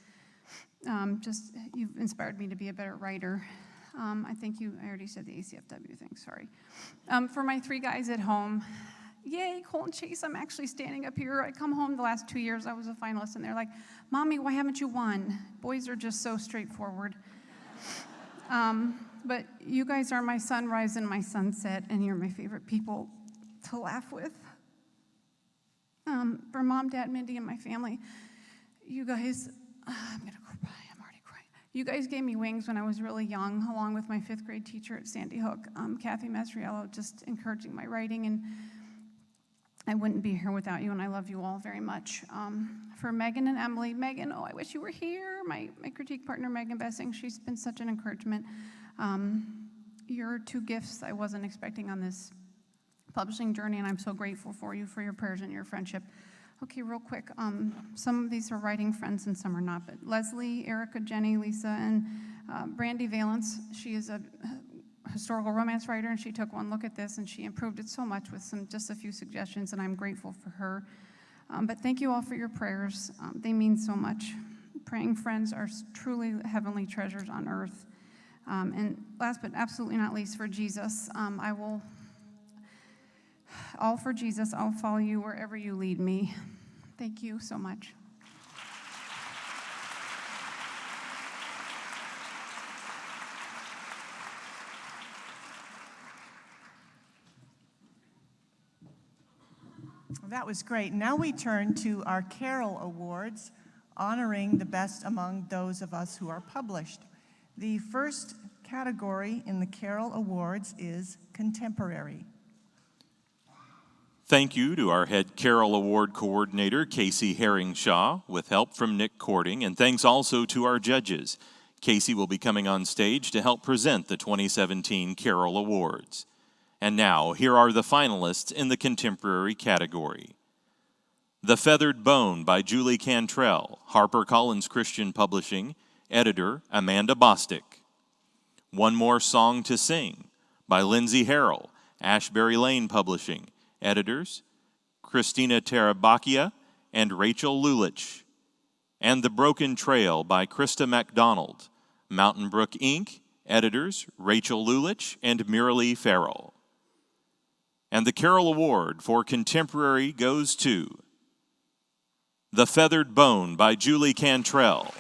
you've inspired me to be a better writer. I think I already said the ACFW thing, sorry. For my 3 guys at home, yay, Cole and Chase, I'm actually standing up here. I come home the last 2 years, I was a finalist, and they're like, Mommy, why haven't you won? Boys are just so straightforward. But you guys are my sunrise and my sunset, and you're my favorite people to laugh with. For Mom, Dad, Mindy, and my family, you guys, I'm going to cry. I'm already crying. You guys gave me wings when I was really young, along with my 5th grade teacher at Sandy Hook, Kathy Masriello, just encouraging my writing, and I wouldn't be here without you, and I love you all very much. For Megan and Emily, Megan, I wish you were here. My critique partner, Megan Bessing, she's been such an encouragement. You're 2 gifts I wasn't expecting on this publishing journey, and I'm so grateful for you, for your prayers and your friendship. Okay, real quick, some of these are writing friends and some are not, but Leslie, Erica, Jenny, Lisa, and Brandy Valence, she is a historical romance writer, and she took one look at this, and she improved it so much with just a few suggestions, and I'm grateful for her. But thank you all for your prayers. They mean so much. Praying friends are truly heavenly treasures on earth. And last but absolutely not least, for Jesus, all for Jesus, I'll follow you wherever you lead me. Thank you so much. That was great. Now we turn to our Carol Awards, honoring the best among those of us who are published. The first category in the Carol Awards is Contemporary. Thank you to our head Carol Award coordinator, Casey Herringshaw, with help from Nick Cording, and thanks also to our judges. Casey will be coming on stage to help present the 2017 Carol Awards. And now, here are the finalists in the Contemporary category. The Feathered Bone by Julie Cantrell, HarperCollins Christian Publishing, editor Amanda Bostic. One More Song to Sing by Lindsay Harrell, Ashbury Lane Publishing, editors Christina Tarabakia and Rachel Lulich. And The Broken Trail by Krista MacDonald, Mountain Brook Inc., editors Rachel Lulich and Miralee Farrell. And the Carol Award for Contemporary goes to The Feathered Bone by Julie Cantrell.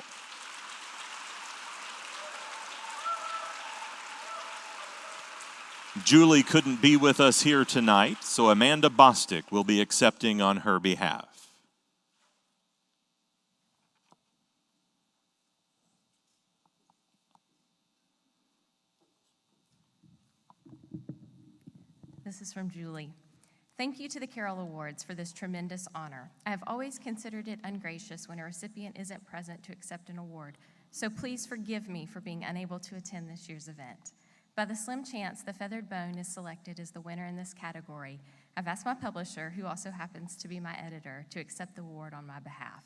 Julie couldn't be with us here tonight, so Amanda Bostic will be accepting on her behalf. This is from Julie. Thank you to the Carol Awards for this tremendous honor. I have always considered it ungracious when a recipient isn't present to accept an award, so please forgive me for being unable to attend this year's event. By the slim chance the Feathered Bone is selected as the winner in this category, I've asked my publisher, who also happens to be my editor, to accept the award on my behalf.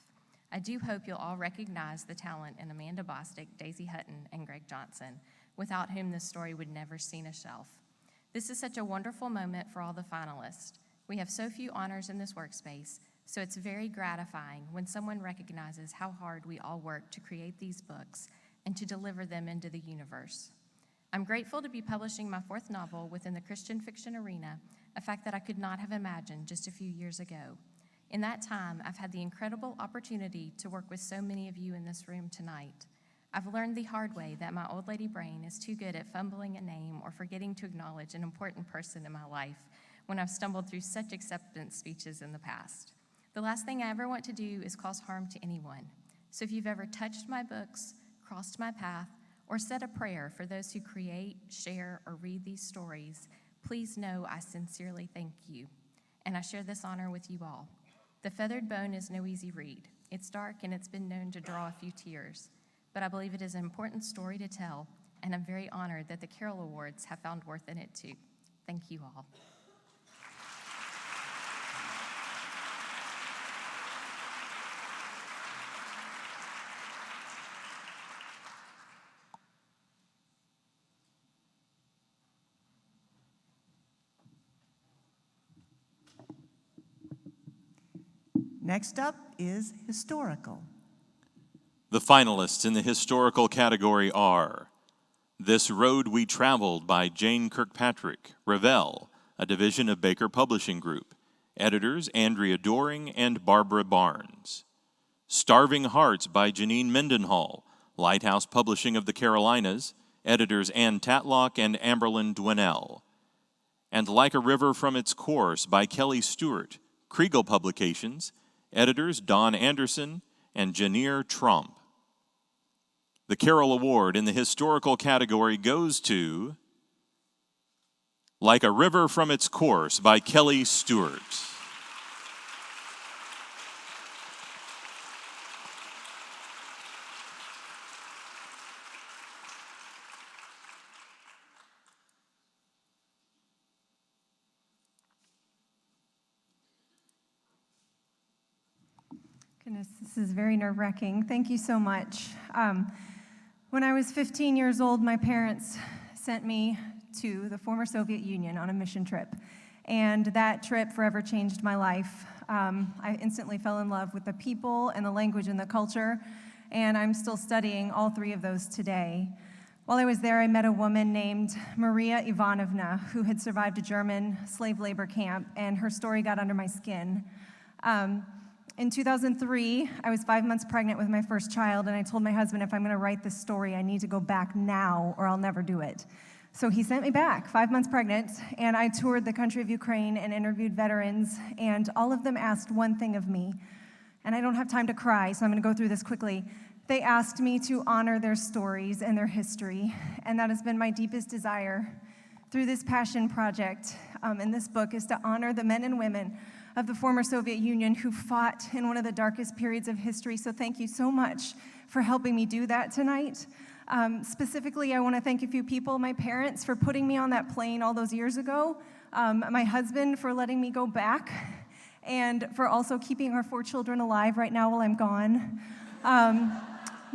I do hope you'll all recognize the talent in Amanda Bostic, Daisy Hutton, and Greg Johnson, without whom this story would never seen a shelf. This is such a wonderful moment for all the finalists. We have so few honors in this workspace, so it's very gratifying when someone recognizes how hard we all work to create these books and to deliver them into the universe. I'm grateful to be publishing my 4th novel within the Christian fiction arena, a fact that I could not have imagined just a few years ago. In that time, I've had the incredible opportunity to work with so many of you in this room tonight. I've learned the hard way that my old lady brain is too good at fumbling a name or forgetting to acknowledge an important person in my life when I've stumbled through such acceptance speeches in the past. The last thing I ever want to do is cause harm to anyone. So if you've ever touched my books, crossed my path, or said a prayer for those who create, share, or read these stories, please know I sincerely thank you. And I share this honor with you all. The Feathered Bone is no easy read. It's dark and it's been known to draw a few tears. But I believe it is an important story to tell, and I'm very honored that the Carol Awards have found worth in it too. Thank you all. Next up is historical. The finalists in the historical category are This Road We Traveled by Jane Kirkpatrick, Revell, a division of Baker Publishing Group. Editors Andrea Doring and Barbara Barnes. Starving Hearts by Janine Mendenhall, Lighthouse Publishing of the Carolinas. Editors Ann Tatlock and Amberlyn Dwinell. And Like a River from Its Course by Kelly Stewart, Kriegel Publications. Editors Don Anderson and Janier Trump. The Carroll Award in the historical category goes to Like a River from Its Course by Kelly Stewart. Goodness, this is very nerve-wracking. Thank you so much. When I was 15 years old, my parents sent me to the former Soviet Union on a mission trip. And that trip forever changed my life. I instantly fell in love with the people and the language and the culture, and I'm still studying all three of those today. While I was there, I met a woman named Maria Ivanovna, who had survived a German slave labor camp, and her story got under my skin. In 2003, I was 5 months pregnant with my first child, and I told my husband, if I'm going to write this story, I need to go back now or I'll never do it. So he sent me back, 5 months pregnant, and I toured the country of Ukraine and interviewed veterans, and all of them asked one thing of me. And I don't have time to cry, so I'm going to go through this quickly. They asked me to honor their stories and their history, and that has been my deepest desire through this passion project in this book, is to honor the men and women of the former Soviet Union who fought in one of the darkest periods of history. So thank you so much for helping me do that tonight. Specifically, I want to thank a few people, my parents for putting me on that plane all those years ago, my husband for letting me go back, and for also keeping our 4 children alive right now while I'm gone.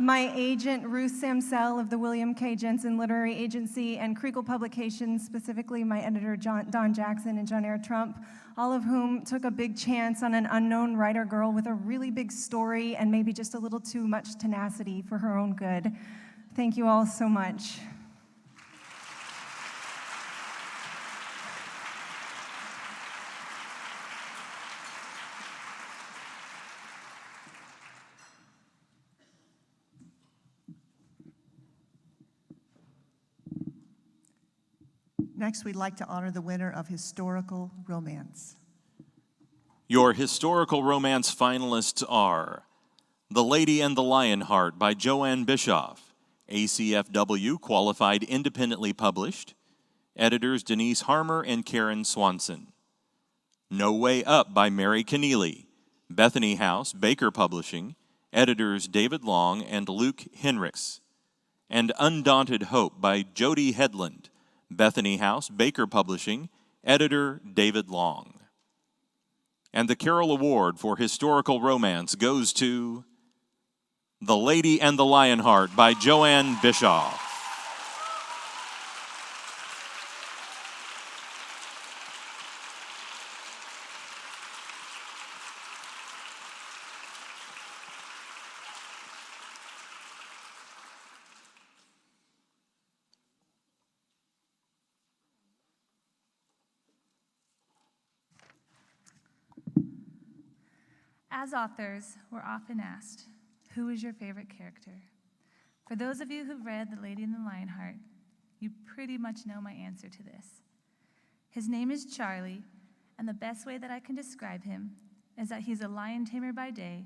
My agent, Ruth Samsell of the William K. Jensen Literary Agency, and Kriegel Publications, specifically my editor, Don Jackson and Janier Trump, all of whom took a big chance on an unknown writer girl with a really big story and maybe just a little too much tenacity for her own good. Thank you all so much. Next, we'd like to honor the winner of Historical Romance. Your historical romance finalists are The Lady and the Lionheart by Joanne Bischoff, ACFW qualified independently published. Editors Denise Harmer and Karen Swanson. No Way Up by Mary Keneally, Bethany House, Baker Publishing. Editors David Long and Luke Henricks. And Undaunted Hope by Jody Headland, Bethany House, Baker Publishing. Editor David Long. And the Carroll Award for Historical Romance goes to The Lady and the Lionheart by Joanne Bischoff. As authors, we're often asked, who is your favorite character? For those of you who've read The Lady and the Lionheart, you pretty much know my answer to this. His name is Charlie, and the best way that I can describe him is that he's a lion tamer by day,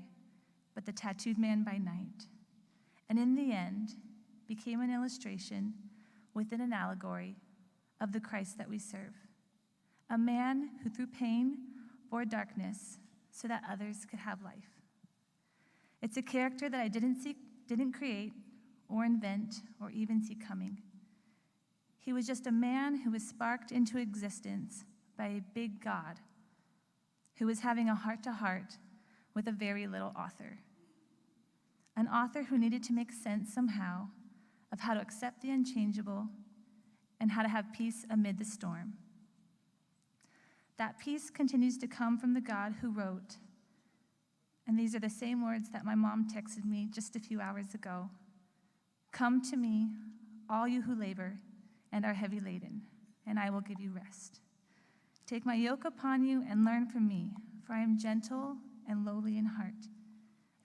but the tattooed man by night. And in the end, became an illustration within an allegory of the Christ that we serve. A man who through pain bore darkness so that others could have life. It's a character that I didn't create or invent or even see coming. He was just a man who was sparked into existence by a big God who was having a heart-to-heart with a very little author. An author who needed to make sense somehow of how to accept the unchangeable and how to have peace amid the storm. That peace continues to come from the God who wrote, And these are the same words that my mom texted me just a few hours ago. Come to me, all you who labor and are heavy laden, and I will give you rest. Take my yoke upon you and learn from me, for I am gentle and lowly in heart,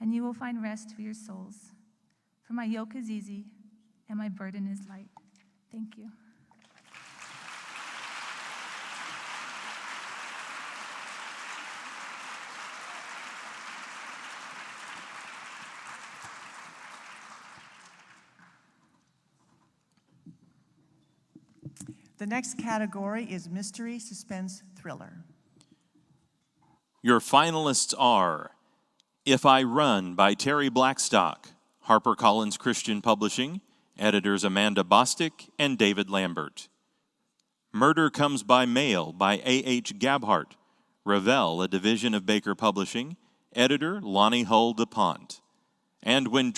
and you will find rest for your souls. For my yoke is easy and my burden is light. Thank you. The next category is Mystery Suspense Thriller. Your finalists are If I Run by Terry Blackstock, HarperCollins Christian Publishing, editors Amanda Bostic and David Lambert. Murder Comes by Mail by A.H. Gabhart, Revell, a division of Baker Publishing, editor Lonnie Hull DuPont. And When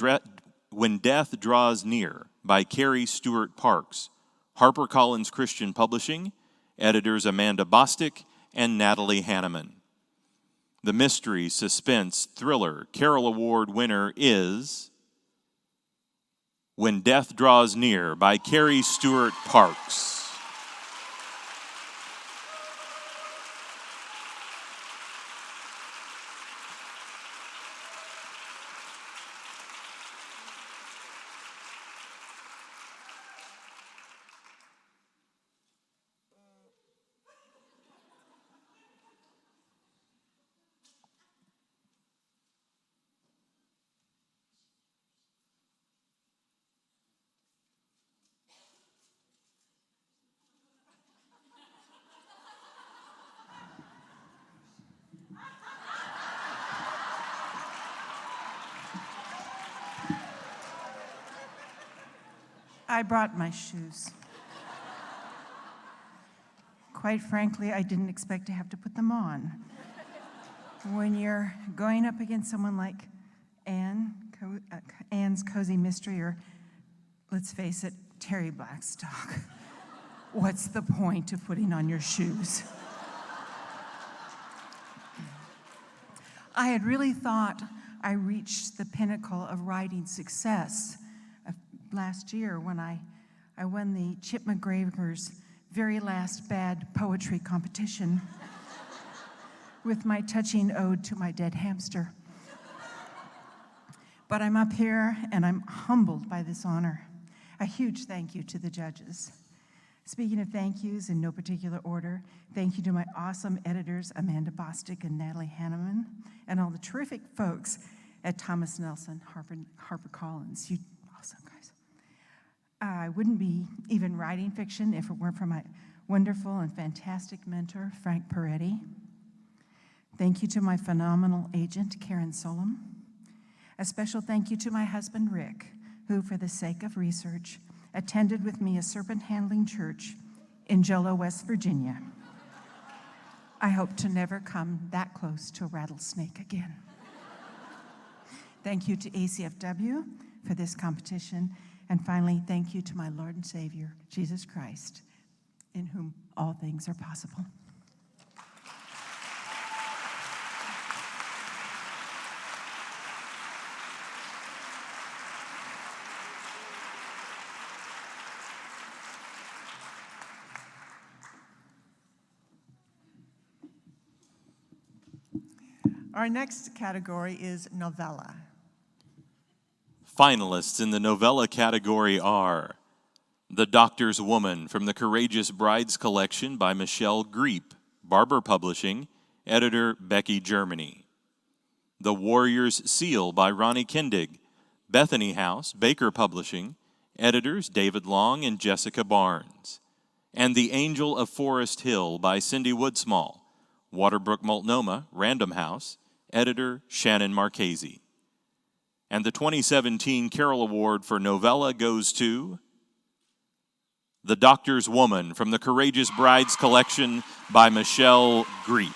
Death Draws Near by Carrie Stewart Parks, HarperCollins Christian Publishing, editors Amanda Bostic and Natalie Hanneman. The Mystery Suspense Thriller Carol Award winner is When Death Draws Near by Carrie Stewart Parks. I brought my shoes. Quite frankly, I didn't expect to have to put them on. When you're going up against someone like Anne's Cozy Mystery, or let's face it, Terry Blackstock, what's the point of putting on your shoes? I had really thought I reached the pinnacle of writing success last year when I won the Chip McGraver's very last bad poetry competition with my touching ode to my dead hamster. But I'm up here and I'm humbled by this honor. A huge thank you to the judges. Speaking of thank yous in no particular order, thank you to my awesome editors, Amanda Bostic and Natalie Hanneman, and all the terrific folks at Thomas Nelson, HarperCollins. You awesome guys. I wouldn't be even writing fiction if it weren't for my wonderful and fantastic mentor, Frank Peretti. Thank you to my phenomenal agent, Karen Solom. A special thank you to my husband, Rick, who, for the sake of research, attended with me a serpent-handling church in Jolo, West Virginia. I hope to never come that close to a rattlesnake again. Thank you to ACFW for this competition. And finally, thank you to my Lord and Savior, Jesus Christ, in whom all things are possible. Our next category is novella. Finalists in the novella category are The Doctor's Woman from the Courageous Brides Collection by Michelle Greep, Barber Publishing, editor Becky Germany. The Warrior's Seal by Ronnie Kindig, Bethany House, Baker Publishing, editors David Long and Jessica Barnes. And The Angel of Forest Hill by Cindy Woodsmall, Waterbrook Multnomah, Random House, editor Shannon Marchese. And the 2017 Carol Award for Novella goes to The Doctor's Woman from the Courageous Brides Collection by Michelle Greep.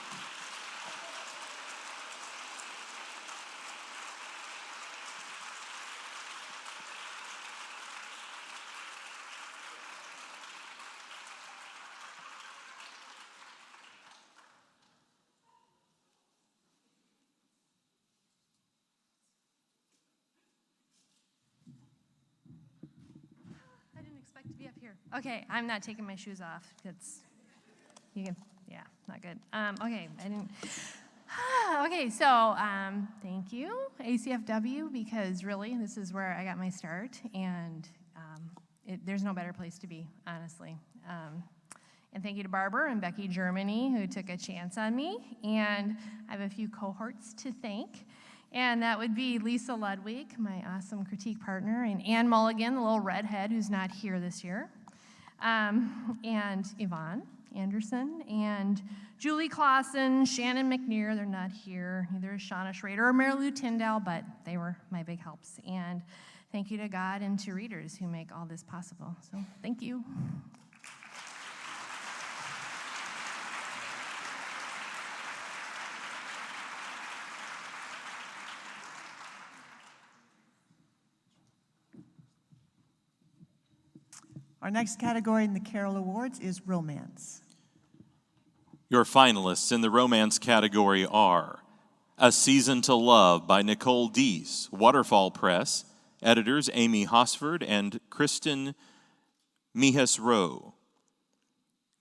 to be up here. Okay, I'm not taking my shoes off. Yeah, not good. Okay, I didn't. Okay, so thank you, ACFW, because really this is where I got my start, and there's no better place to be, honestly. And thank you to Barbara and Becky Germany, who took a chance on me. And I have a few cohorts to thank. And that would be Lisa Ludwig, my awesome critique partner, and Ann Mulligan, the little redhead who's not here this year, and Yvonne Anderson, and Julie Clausen, Shannon McNear, they're not here. Neither is Shauna Schrader or Mary Lou Tyndall, but they were my big helps. And thank you to God and to readers who make all this possible. So thank you. Our next category in the Carol Awards is romance. Your finalists in the romance category are A Season to Love by Nicole Deese, Waterfall Press, editors Amy Hosford and Kristen Mihes Rowe.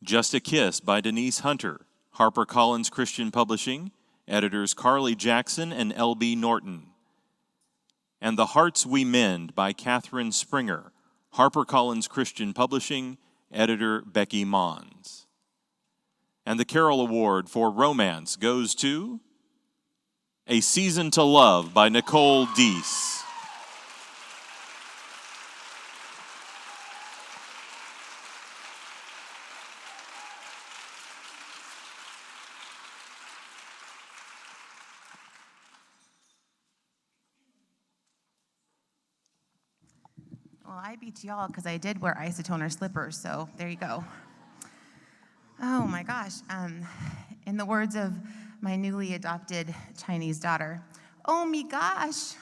Just a Kiss by Denise Hunter, HarperCollins Christian Publishing, editors Carly Jackson and L.B. Norton. And The Hearts We Mend by Catherine Springer, HarperCollins Christian Publishing, editor Becky Mons. And the Carol Award for Romance goes to A Season to Love by Nicole Deese. Well, I beat y'all because I did wear isotoner slippers, so there you go. Oh my gosh. In the words of my newly adopted Chinese daughter, oh my gosh.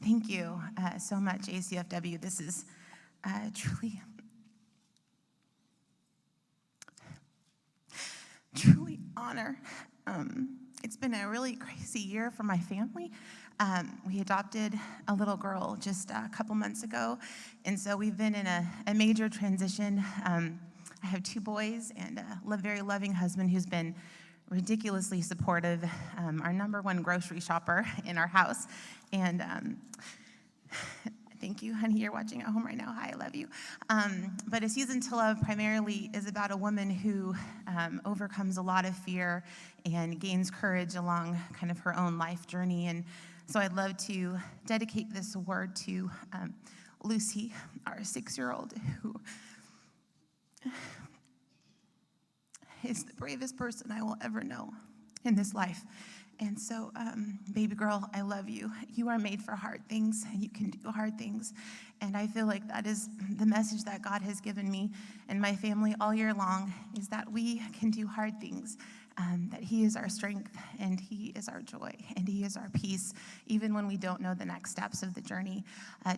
Thank you so much, ACFW. This is truly honor. It's been a really crazy year for my family. We adopted a little girl just a couple months ago, and so we've been in a major transition. I have 2 boys and a very loving husband who's been ridiculously supportive, our #1 grocery shopper in our house. And thank you, honey, you're watching at home right now. Hi, I love you. But A Season to Love primarily is about a woman who overcomes a lot of fear and gains courage along kind of her own life journey. And so I'd love to dedicate this award to Lucy, our 6-year-old, who is the bravest person I will ever know in this life. And so, baby girl, I love you. You are made for hard things, and you can do hard things. And I feel like that is the message that God has given me and my family all year long, is that we can do hard things, that He is our strength, and He is our joy, and He is our peace, even when we don't know the next steps of the journey.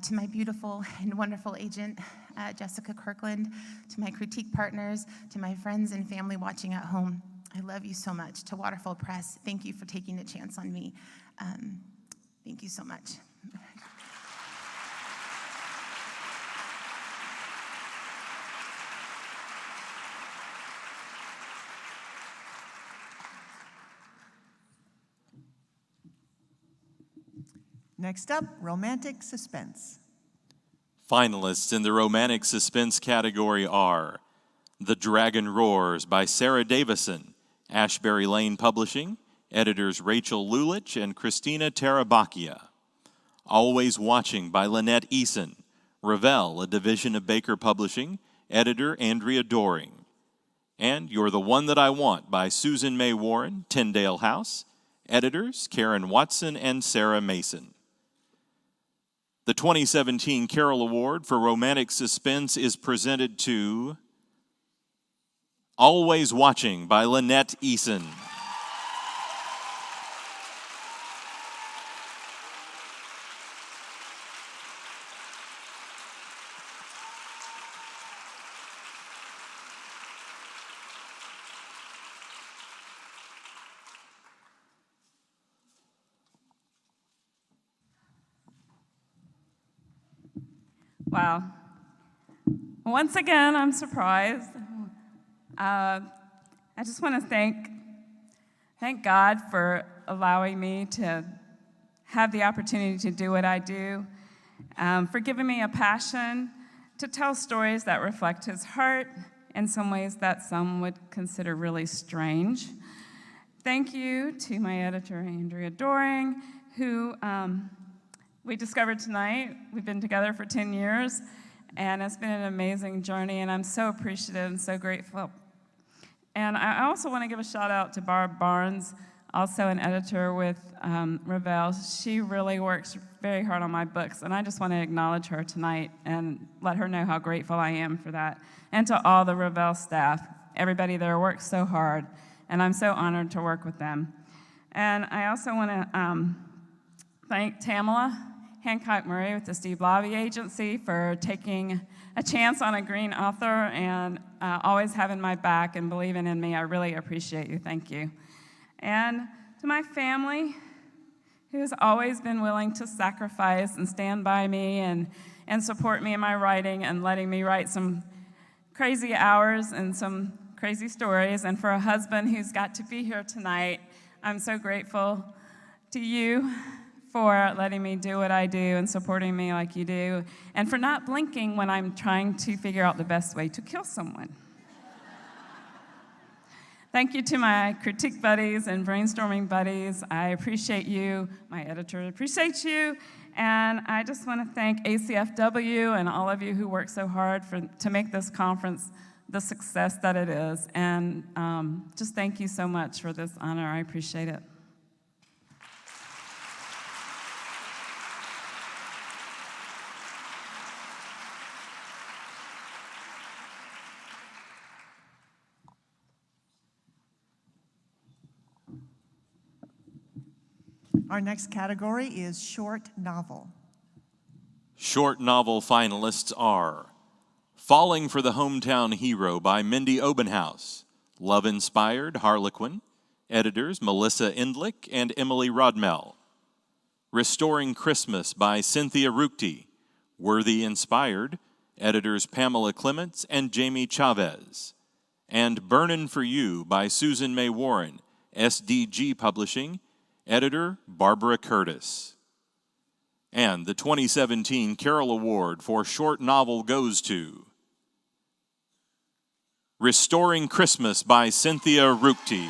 To my beautiful and wonderful agent, Jessica Kirkland, to my critique partners, to my friends and family watching at home, I love you so much. To Waterfall Press, thank you for taking a chance on me. Thank you so much. Next up, romantic suspense. Finalists in the romantic suspense category are The Dragon Roars by Sarah Davison, Ashbury Lane Publishing, editors Rachel Lulich and Christina Tarabacchia. Always Watching by Lynette Eason, Revell, a division of Baker Publishing, editor Andrea Doring. And You're the One That I Want by Susan May Warren, Tyndale House, editors Karen Watson and Sarah Mason. The 2017 Carol Award for Romantic Suspense is presented to Always Watching by Lynette Eason. Wow. Once again, I'm surprised. I just want to thank God for allowing me to have the opportunity to do what I do, for giving me a passion to tell stories that reflect his heart in some ways that some would consider really strange. Thank you to my editor, Andrea Doring, who we discovered tonight. We've been together for 10 years, and it's been an amazing journey, and I'm so appreciative and so grateful. And I also want to give a shout out to Barb Barnes, also an editor with Revell. She really works very hard on my books, and I just want to acknowledge her tonight and let her know how grateful I am for that. And to all the Revell staff, everybody there works so hard, and I'm so honored to work with them. And I also want to thank Tamala Hancock Murray with the Steve Lavi Agency for taking a chance on a green author and always having my back and believing in me. I really appreciate you. Thank you. And to my family, who's always been willing to sacrifice and stand by me and support me in my writing and letting me write some crazy hours and some crazy stories. And for a husband who's got to be here tonight, I'm so grateful to you for letting me do what I do and supporting me like you do, and for not blinking when I'm trying to figure out the best way to kill someone. Thank you to my critique buddies and brainstorming buddies. I appreciate you. My editor appreciates you. And I just want to thank ACFW and all of you who work so hard to make this conference the success that it is. And just thank you so much for this honor. I appreciate it. Our next category is short novel. Short novel finalists are Falling for the Hometown Hero by Mindy Obenhaus, Love Inspired, Harlequin, editors Melissa Endlick and Emily Rodmell. Restoring Christmas by Cynthia Ruchti, Worthy Inspired, editors Pamela Clements and Jamie Chavez. And Burnin' for You by Susan May Warren, SDG Publishing, editor Barbara Curtis. And the 2017 Carroll Award for short novel goes to Restoring Christmas by Cynthia Ruchti.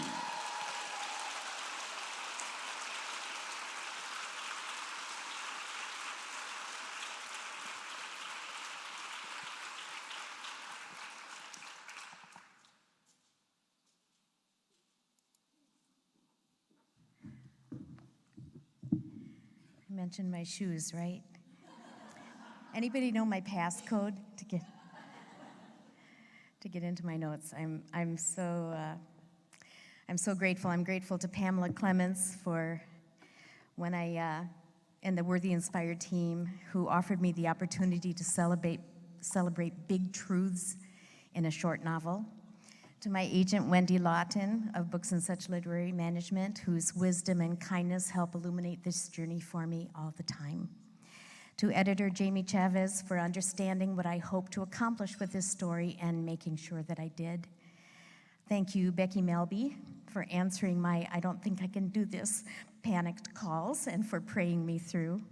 I mentioned my shoes, right? Anybody know my passcode to get into my notes? I'm so grateful. I'm grateful to Pamela Clements for when and the Worthy Inspired team who offered me the opportunity to celebrate big truths in a short novel. To my agent, Wendy Lawton of Books and Such Literary Management, whose wisdom and kindness help illuminate this journey for me all the time. To editor Jamie Chavez for understanding what I hope to accomplish with this story and making sure that I did. Thank you, Becky Melby, for answering my I don't think I can do this panicked calls and for praying me through.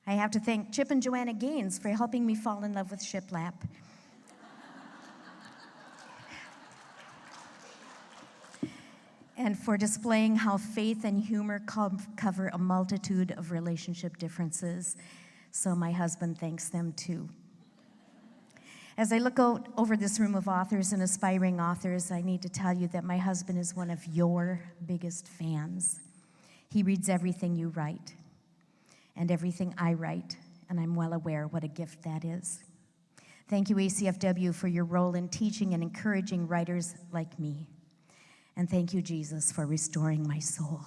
I have to thank Chip and Joanna Gaines for helping me fall in love with shiplap. And for displaying how faith and humor cover a multitude of relationship differences. So my husband thanks them too. As I look out over this room of authors and aspiring authors, I need to tell you that my husband is one of your biggest fans. He reads everything you write and everything I write, and I'm well aware what a gift that is. Thank you, ACFW, for your role in teaching and encouraging writers like me. And thank you, Jesus, for restoring my soul.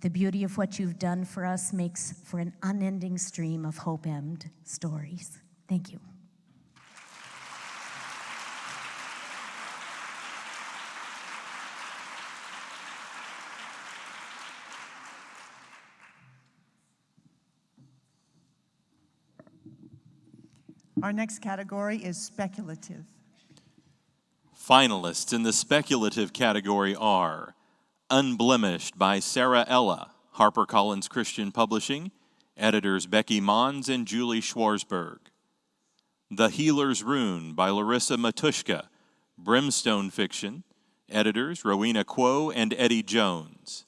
The beauty of what you've done for us makes for an unending stream of hope-end stories. Thank you. Our next category is speculative. Finalists in the speculative category are Unblemished by Sarah Ella, HarperCollins Christian Publishing, editors Becky Mons and Julie Schwarzberg. The Healer's Rune by Larissa Matushka, Brimstone Fiction, editors Rowena Quo and Eddie Jones.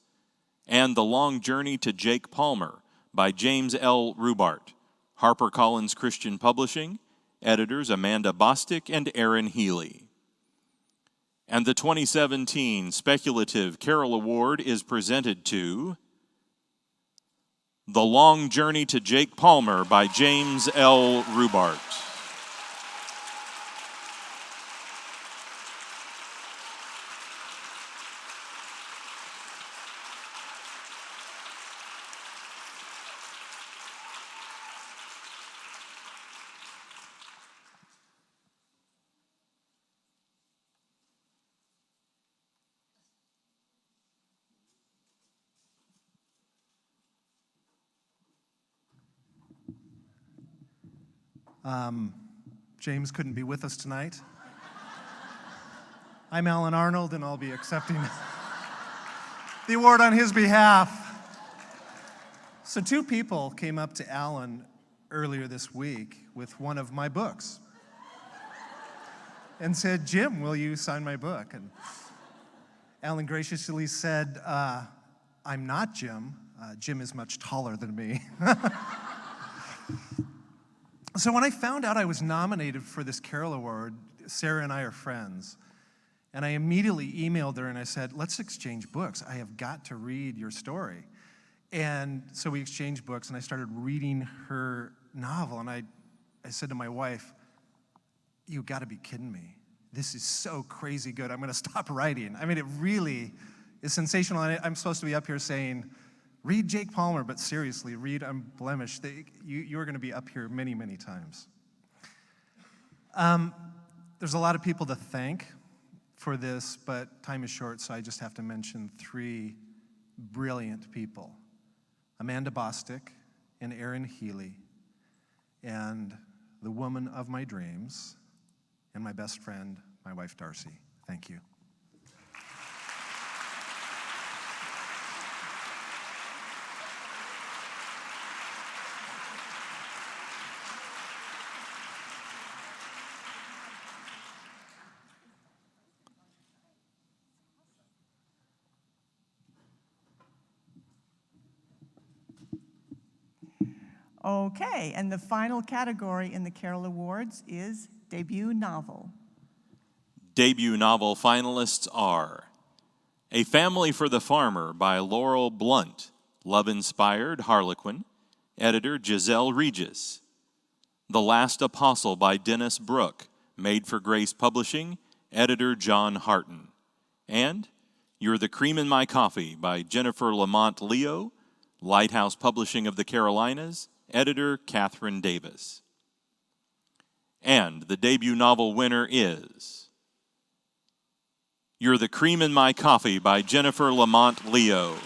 And The Long Journey to Jake Palmer by James L. Rubart, HarperCollins Christian Publishing, editors Amanda Bostic and Aaron Healy. And the 2017 Speculative Carol Award is presented to The Long Journey to Jake Palmer by James L. Rubart. James couldn't be with us tonight. I'm Alan Arnold, and I'll be accepting the award on his behalf. So 2 people came up to Alan earlier this week with one of my books and said, "Jim, will you sign my book?" And Alan graciously said, "I'm not Jim. Jim is much taller than me." So when I found out I was nominated for this Carol Award, Sarah and I are friends, and I immediately emailed her and I said, "Let's exchange books. I have got to read your story." And so we exchanged books, and I started reading her novel, and I said to my wife, "You got to be kidding me. This is so crazy good. I'm going to stop writing." I mean, it really is sensational. And I'm supposed to be up here saying, read Jake Palmer, but seriously, read Unblemished. You're going to be up here many, many times. There's a lot of people to thank for this, but time is short, so I just have to mention 3 brilliant people: Amanda Bostic and Aaron Healy, and the woman of my dreams, and my best friend, my wife Darcy. Thank you. Okay, and the final category in the Carol Awards is debut novel. Debut novel finalists are A Family for the Farmer by Laurel Blunt, love-inspired Harlequin, editor Giselle Regis. The Last Apostle by Dennis Brooke, Made for Grace Publishing, editor John Harton. And You're the Cream in My Coffee by Jennifer Lamont Leo, Lighthouse Publishing of the Carolinas, editor Catherine Davis. And the debut novel winner is You're the Cream in My Coffee by Jennifer Lamont Leo.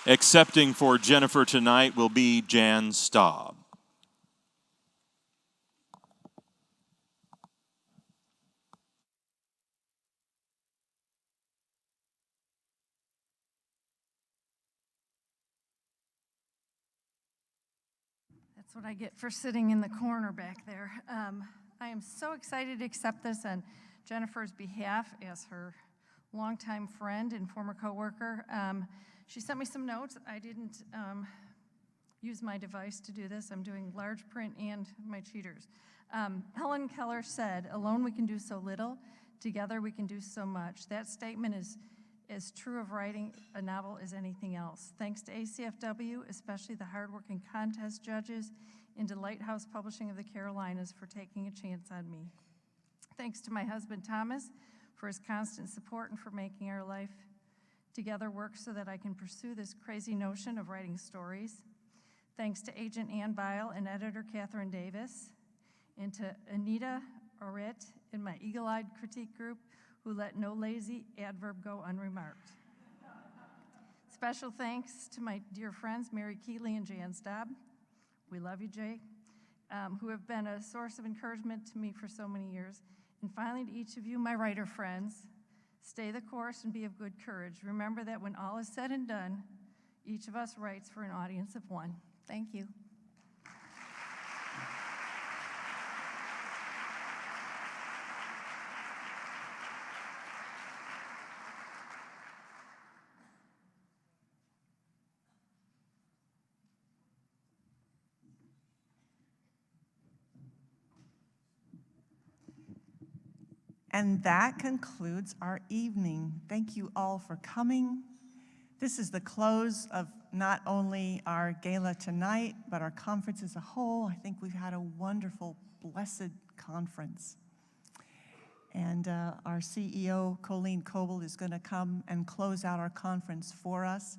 Accepting for Jennifer tonight will be Jan Staub. That's what I get for sitting in the corner back there. I am so excited to accept this on Jennifer's behalf as her longtime friend and former coworker. She sent me some notes. I didn't use my device to do this. I'm doing large print and my cheaters. Helen Keller said, "Alone we can do so little, together we can do so much." That statement is as true of writing a novel as anything else. Thanks to ACFW, especially the hardworking contest judges, and to Lighthouse Publishing of the Carolinas for taking a chance on me. Thanks to my husband Thomas for his constant support and for making our life together work so that I can pursue this crazy notion of writing stories. Thanks to Agent Ann Bile and editor Catherine Davis, and to Anita Orit in my eagle-eyed critique group, who let no lazy adverb go unremarked. special thanks to my dear friends, Mary Keeley and Jan Stabb. We love you, Jay, who have been a source of encouragement to me for so many years. And finally, to each of you, my writer friends, stay the course and be of good courage. Remember that when all is said and done, each of us writes for an audience of one. Thank you. And that concludes our evening. Thank you all for coming. This is the close of not only our gala tonight, but our conference as a whole. I think we've had a wonderful, blessed conference. And our CEO, Colleen Coble, is going to come and close out our conference for us.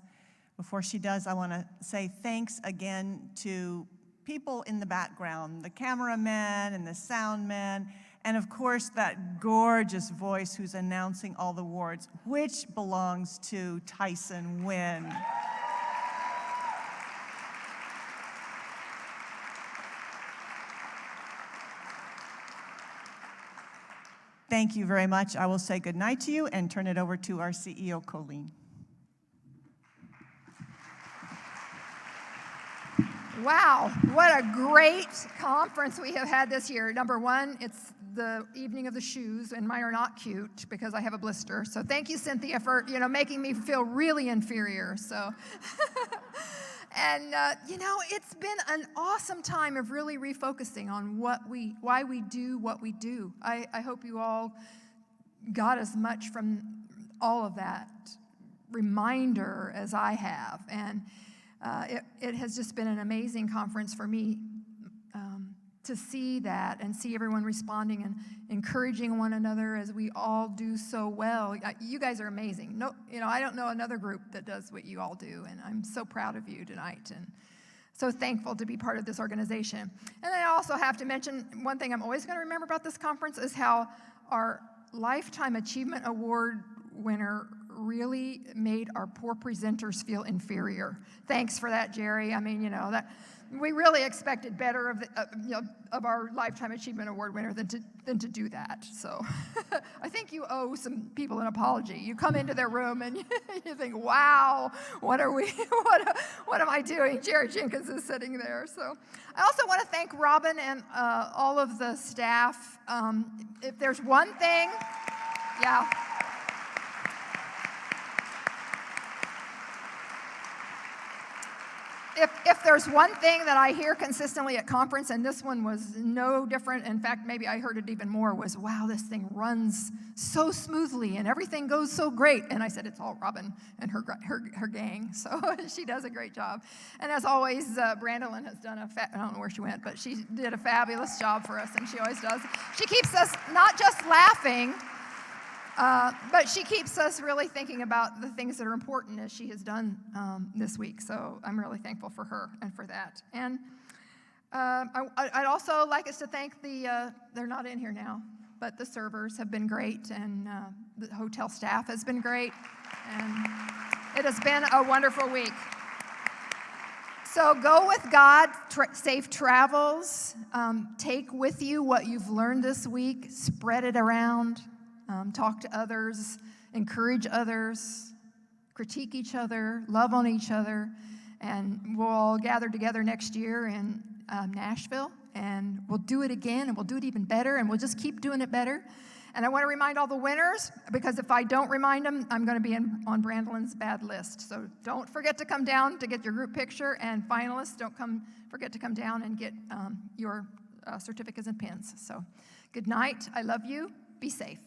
Before she does, I want to say thanks again to people in the background, the cameramen and the sound men, and of course, that gorgeous voice who's announcing all the awards, which belongs to Tyson Wynn. Thank you very much. I will say goodnight to you and turn it over to our CEO, Colleen. Wow, what a great conference we have had this year. Number one, it's the evening of the shoes, and mine are not cute because I have a blister. So thank you, Cynthia, for making me feel really inferior. So, and it's been an awesome time of really refocusing on why we do what we do. I hope you all got as much from all of that reminder as I have, and it has just been an amazing conference for me to see that and see everyone responding and encouraging one another as we all do so well. You guys are amazing. No, I don't know another group that does what you all do, and I'm so proud of you tonight and so thankful to be part of this organization. And I also have to mention one thing I'm always going to remember about this conference is how our Lifetime Achievement Award winner really made our poor presenters feel inferior. Thanks for that, Jerry. I mean, that we really expected better of our Lifetime Achievement Award winner than to do that. So I think you owe some people an apology. You come into their room and you think, wow, what am I doing? Jerry Jenkins is sitting there. So I also want to thank Robin and all of the staff. If there's one thing, yeah. If there's one thing that I hear consistently at conference, and this one was no different, in fact, maybe I heard it even more, was, wow, this thing runs so smoothly and everything goes so great. And I said, it's all Robin and her gang. So she does a great job. And as always, Brandolyn has done I don't know where she went, but she did a fabulous job for us, and she always does. She keeps us not just laughing, but she keeps us really thinking about the things that are important, as she has done this week. So I'm really thankful for her and for that. And I'd also like us to thank they're not in here now, but the servers have been great, and the hotel staff has been great. And it has been a wonderful week. So go with God, safe travels. Take with you what you've learned this week, spread it around. Talk to others, encourage others, critique each other, love on each other, and we'll all gather together next year in Nashville, and we'll do it again, and we'll do it even better, and we'll just keep doing it better. And I want to remind all the winners, because if I don't remind them, I'm going to be on Brandolyn's bad list. So don't forget to come down to get your group picture, and finalists, don't forget to come down and get your certificates and pins. So good night. I love you. Be safe.